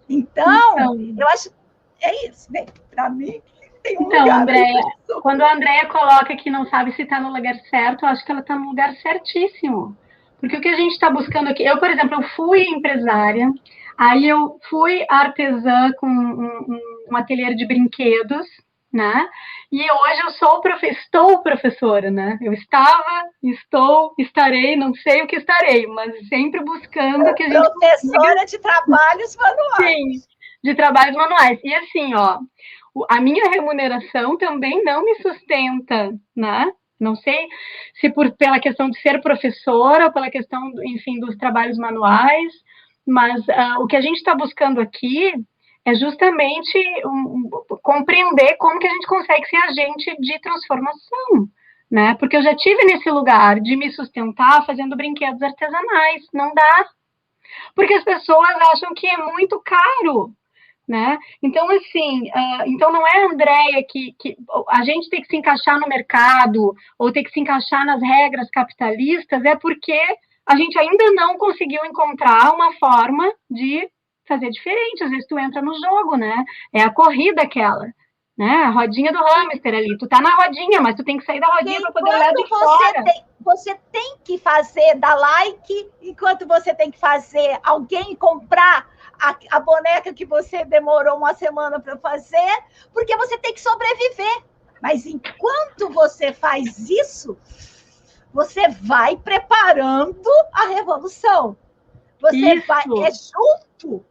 Então, eu acho... É isso, né? Para mim, tem um lugar... Andréia, quando a Andréia coloca que não sabe se está no lugar certo, eu acho que ela está no lugar certíssimo. Porque o que a gente está buscando aqui... Eu, por exemplo, eu fui empresária, aí eu fui artesã com um ateliê de brinquedos, né? E hoje eu estou professora, né? Eu estava, estou, estarei, não sei o que estarei, mas sempre buscando que a gente... Professora de trabalhos manuais. Sim, de trabalhos manuais. E assim, ó, a minha remuneração também não me sustenta, né? Não sei se pela questão de ser professora ou pela questão, enfim, dos trabalhos manuais, mas o que a gente está buscando aqui é justamente compreender como que a gente consegue ser agente de transformação, né? Porque eu já tive nesse lugar de me sustentar fazendo brinquedos artesanais, não dá. Porque as pessoas acham que é muito caro, né? Então, assim, então não é a Andréia que a gente tem que se encaixar no mercado ou tem que se encaixar nas regras capitalistas, é porque a gente ainda não conseguiu encontrar uma forma de fazer diferente. Às vezes tu entra no jogo, né? É a corrida aquela, né? A rodinha do hamster ali. Tu tá na rodinha, mas tu tem que sair da rodinha para poder olhar de fora. Você tem que fazer, dar like, enquanto você tem que fazer alguém comprar a boneca que você demorou uma semana para fazer, porque você tem que sobreviver. Mas enquanto você faz isso, você vai preparando a revolução. Você vai, é junto.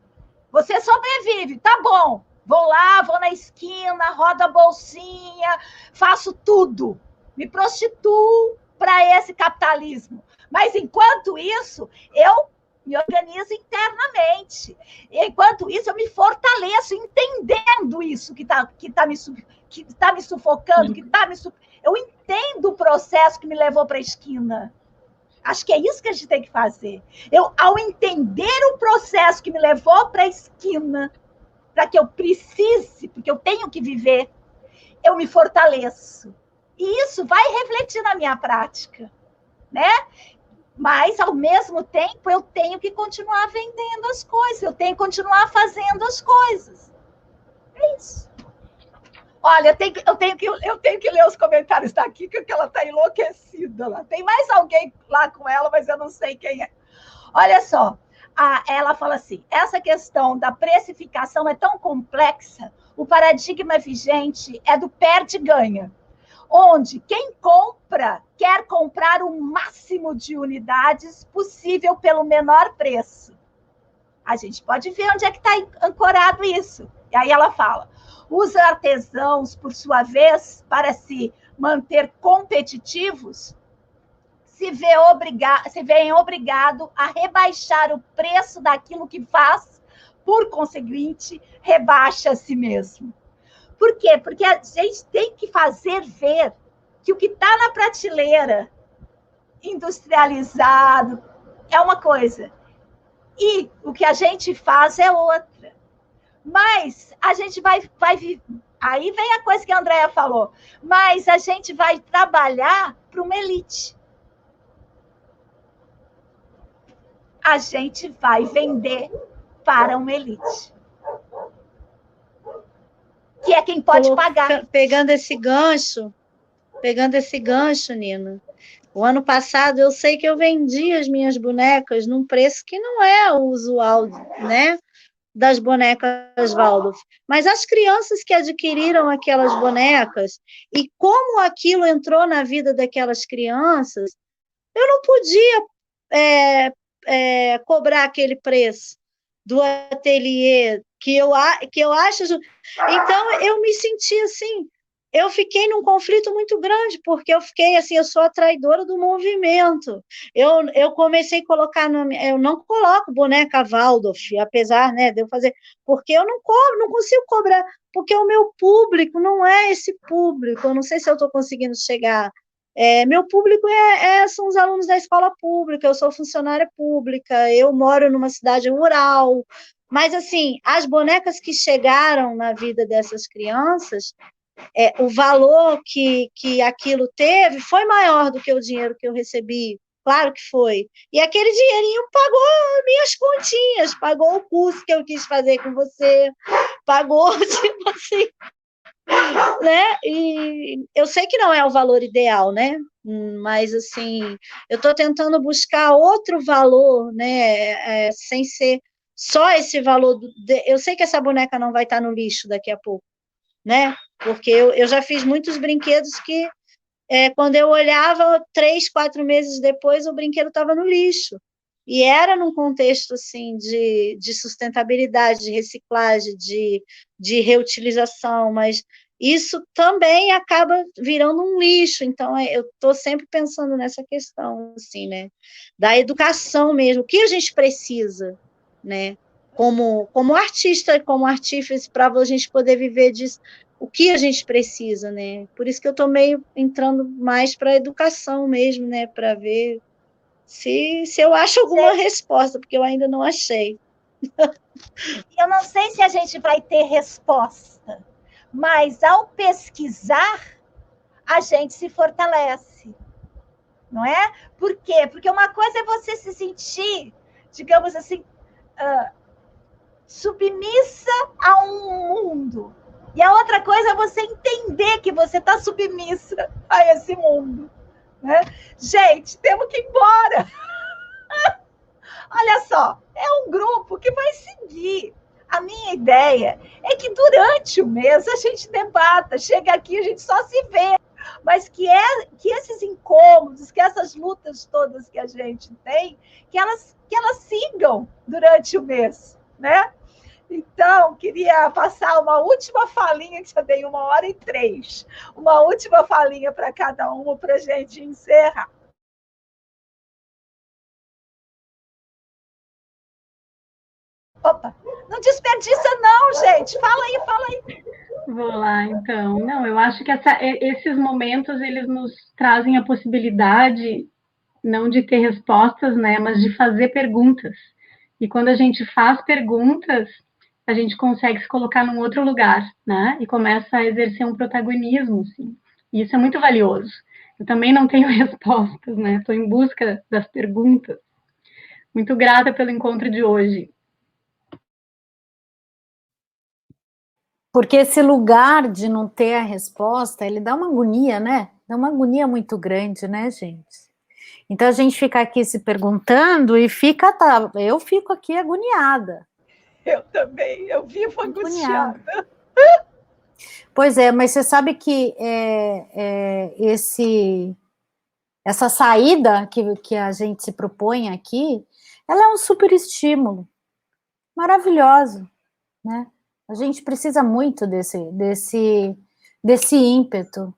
Você sobrevive, tá bom. Vou lá, vou na esquina, rodo a bolsinha, faço tudo. Me prostituo para esse capitalismo. Mas, enquanto isso, eu me organizo internamente. E, enquanto isso, eu me fortaleço, entendendo isso que tá me sufocando, eu entendo o processo que me levou para a esquina. Acho que é isso que a gente tem que fazer. Ao entender o processo que me levou para a esquina, para que eu precise, porque eu tenho que viver, eu me fortaleço. E isso vai refletir na minha prática, né? Mas, ao mesmo tempo, eu tenho que continuar vendendo as coisas, eu tenho que continuar fazendo as coisas. É isso. Olha, eu tenho que ler os comentários daqui, porque ela está enlouquecida lá. Tem mais alguém lá com ela, mas eu não sei quem é. Olha só, ela fala assim, essa questão da precificação é tão complexa, o paradigma vigente é do perde-ganha, onde quem compra quer comprar o máximo de unidades possível pelo menor preço. A gente pode ver onde é que está ancorado isso. E aí ela fala, os artesãos, por sua vez, para se manter competitivos, se veem obrigados a rebaixar o preço daquilo que faz, por conseguinte, rebaixa a si mesmo. Por quê? Porque a gente tem que fazer ver que o que está na prateleira, industrializado, é uma coisa, e o que a gente faz é outra. Mas a gente vai aí vem a coisa que a Andréia falou, mas a gente vai trabalhar para uma elite. A gente vai vender para uma elite. Que é quem pode pagar. Pegando esse gancho, Nina, o ano passado eu sei que eu vendi as minhas bonecas num preço que não é o usual, né, das bonecas Waldorf. Mas as crianças que adquiriram aquelas bonecas e como aquilo entrou na vida daquelas crianças, eu não podia cobrar aquele preço do ateliê que eu acho... Então, eu me senti assim... Eu fiquei num conflito muito grande, porque eu fiquei assim, eu sou a traidora do movimento. Eu comecei a colocar, eu não coloco boneca Waldorf, apesar, né, de eu fazer, porque eu não consigo cobrar, porque o meu público não é esse público, eu não sei se eu estou conseguindo chegar. Meu público são os alunos da escola pública, eu sou funcionária pública, eu moro numa cidade rural, mas assim, as bonecas que chegaram na vida dessas crianças, o valor que aquilo teve foi maior do que o dinheiro que eu recebi, claro que foi. E aquele dinheirinho pagou minhas continhas, pagou o curso que eu quis fazer com você, pagou, tipo assim, né? E eu sei que não é o valor ideal, né? Mas, assim, eu estou tentando buscar outro valor, né? Sem ser só esse valor. Eu sei que essa boneca não vai estar no lixo daqui a pouco, né? Porque eu já fiz muitos brinquedos que, quando eu olhava, 3, 4 meses depois, o brinquedo estava no lixo. E era num contexto assim, de sustentabilidade, de reciclagem, de reutilização, mas isso também acaba virando um lixo. Então, eu estou sempre pensando nessa questão, assim, né? Da educação mesmo, o que a gente precisa, né? Como artista, como artífice, para a gente poder viver disso, o que a gente precisa, né? Por isso que eu estou meio entrando mais para a educação mesmo, né? Para ver se eu acho alguma resposta, porque eu ainda não achei. Eu não sei se a gente vai ter resposta, mas ao pesquisar, a gente se fortalece, não é? Por quê? Porque uma coisa é você se sentir, digamos assim, submissa a um mundo, e a outra coisa é você entender que você está submissa a esse mundo, né? Gente, temos que ir embora. Olha só, é um grupo que vai seguir. A minha ideia é que durante o mês a gente debata, chega aqui, a gente só se vê, mas que esses incômodos, que essas lutas todas que a gente tem, que elas sigam durante o mês, né? Então, queria passar uma última falinha, que já dei 1h03, uma última falinha para cada uma, para a gente encerrar. Opa, não desperdiça não, gente. Fala aí. Vou lá, então. Não, eu acho que esses momentos, eles nos trazem a possibilidade, não de ter respostas, né, mas de fazer perguntas. E quando a gente faz perguntas, a gente consegue se colocar num outro lugar, né, e começa a exercer um protagonismo, assim. E isso é muito valioso. Eu também não tenho respostas, né, estou em busca das perguntas. Muito grata pelo encontro de hoje. Porque esse lugar de não ter a resposta, ele dá uma agonia, né? Dá uma agonia muito grande, né, gente? Então a gente fica aqui se perguntando e eu fico aqui agoniada. Eu também, eu vivo angustiada. Pois é, mas você sabe que essa saída que a gente se propõe aqui, ela é um super estímulo, maravilhoso, né? A gente precisa muito desse ímpeto.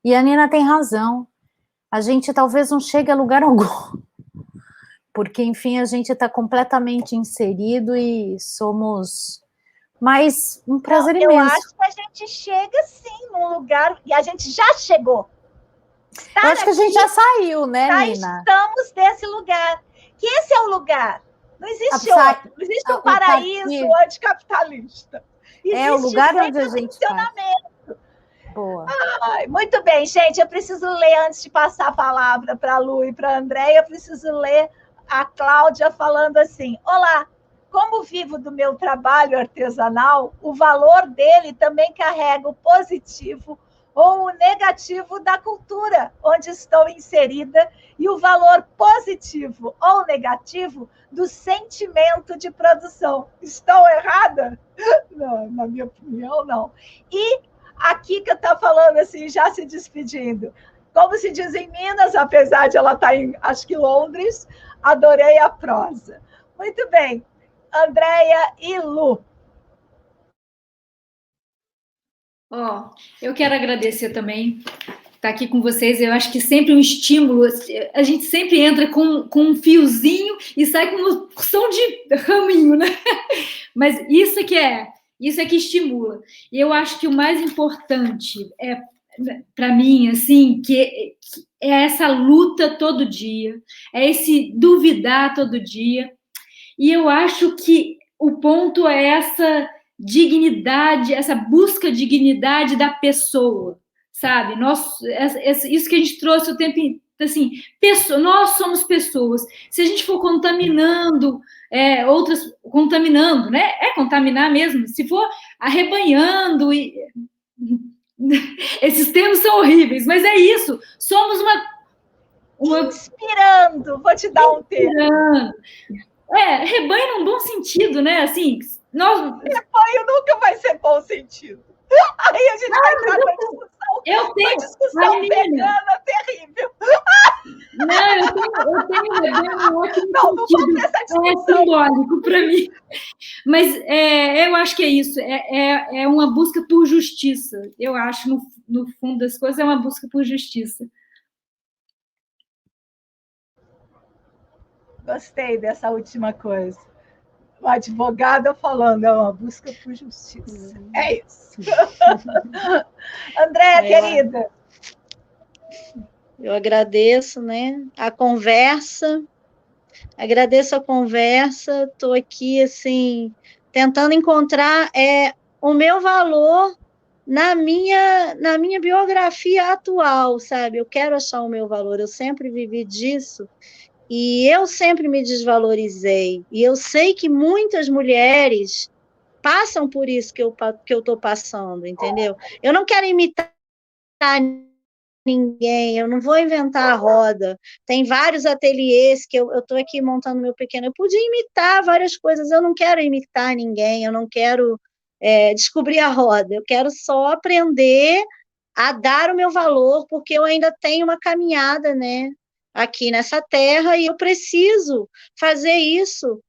E a Nina tem razão. A gente talvez não chegue a lugar algum. Porque, enfim, a gente está completamente inserido e somos... Mas um prazer imenso. Eu acho que a gente chega, sim, num lugar... E a gente já chegou. Eu acho que a gente já saiu, né, Nina? Estamos desse lugar. Que esse é o lugar. Não existe outro. Não existe um paraíso anticapitalista. Existe o lugar onde a gente funcionamento. Boa. Ai, muito bem, gente. Eu preciso ler, antes de passar a palavra para a Lu e para a Andréia, eu preciso ler a Cláudia falando assim: olá, como vivo do meu trabalho artesanal, o valor dele também carrega o positivo ou o negativo da cultura onde estou inserida e o valor positivo ou negativo do sentimento de produção. Estou errada? Não, na minha opinião, não. E a Kika está falando assim, já se despedindo. Como se diz em Minas, apesar de ela estar em, acho que Londres, adorei a prosa. Muito bem. Andréia e Lu. Eu quero agradecer também estar aqui com vocês. Eu acho que sempre um estímulo, a gente sempre entra com um fiozinho e sai com um som de raminho, né? Mas isso é que estimula. E eu acho que o mais importante para mim, assim, que é essa luta todo dia, é esse duvidar todo dia. E eu acho que o ponto é essa dignidade, essa busca de dignidade da pessoa, sabe? Isso que a gente trouxe o tempo inteiro, assim, nós somos pessoas. Se a gente for contaminando contaminando, né? É contaminar mesmo. Se for arrebanhando esses termos são horríveis, mas é isso. Somos uma inspirando. Vou te dar um termo. Rebanho num bom sentido, né? Assim, rebanho nunca vai ser bom sentido. Aí a gente vai entrar numa discussão vegana terrível. Não, eu tenho rebanho no outro sentido. Não vou ter essa discussão. É simbólico para mim. Mas eu acho que é isso. É uma busca por justiça. Eu acho, no fundo das coisas, é uma busca por justiça. Gostei dessa última coisa. O advogado falando, é uma busca por justiça. É isso. Andréia, querida. Eu agradeço, né, a conversa. Agradeço a conversa. Estou aqui, assim, tentando encontrar o meu valor na minha biografia atual, sabe? Eu quero achar o meu valor. Eu sempre vivi disso. E eu sempre me desvalorizei. E eu sei que muitas mulheres passam por isso que eu estou passando, entendeu? Eu não quero imitar ninguém, eu não vou inventar a roda. Tem vários ateliês que eu estou aqui montando meu pequeno. Eu podia imitar várias coisas, eu não quero imitar ninguém, eu não quero descobrir a roda. Eu quero só aprender a dar o meu valor, porque eu ainda tenho uma caminhada, né? Aqui nessa terra, e eu preciso fazer isso,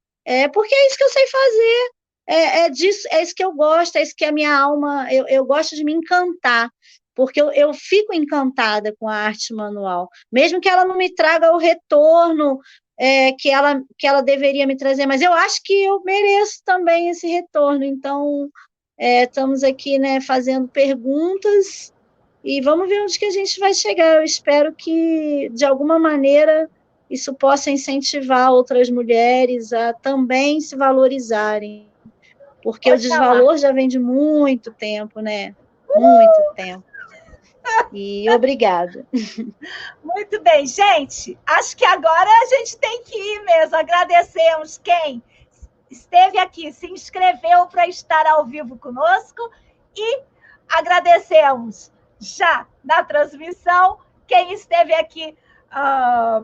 porque é isso que eu sei fazer, é isso que eu gosto, é isso que a minha alma, eu gosto de me encantar, porque eu fico encantada com a arte manual, mesmo que ela não me traga o retorno que ela deveria me trazer, mas eu acho que eu mereço também esse retorno, então estamos aqui, né, fazendo perguntas, e vamos ver onde que a gente vai chegar. Eu espero que, de alguma maneira, isso possa incentivar outras mulheres a também se valorizarem. Porque o desvalor já vem de muito tempo, né? Muito tempo. E obrigada. Muito bem, gente. Acho que agora a gente tem que ir mesmo. Agradecemos quem esteve aqui, se inscreveu para estar ao vivo conosco e agradecemos já na transmissão quem esteve aqui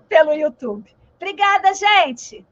pelo YouTube. Obrigada, gente!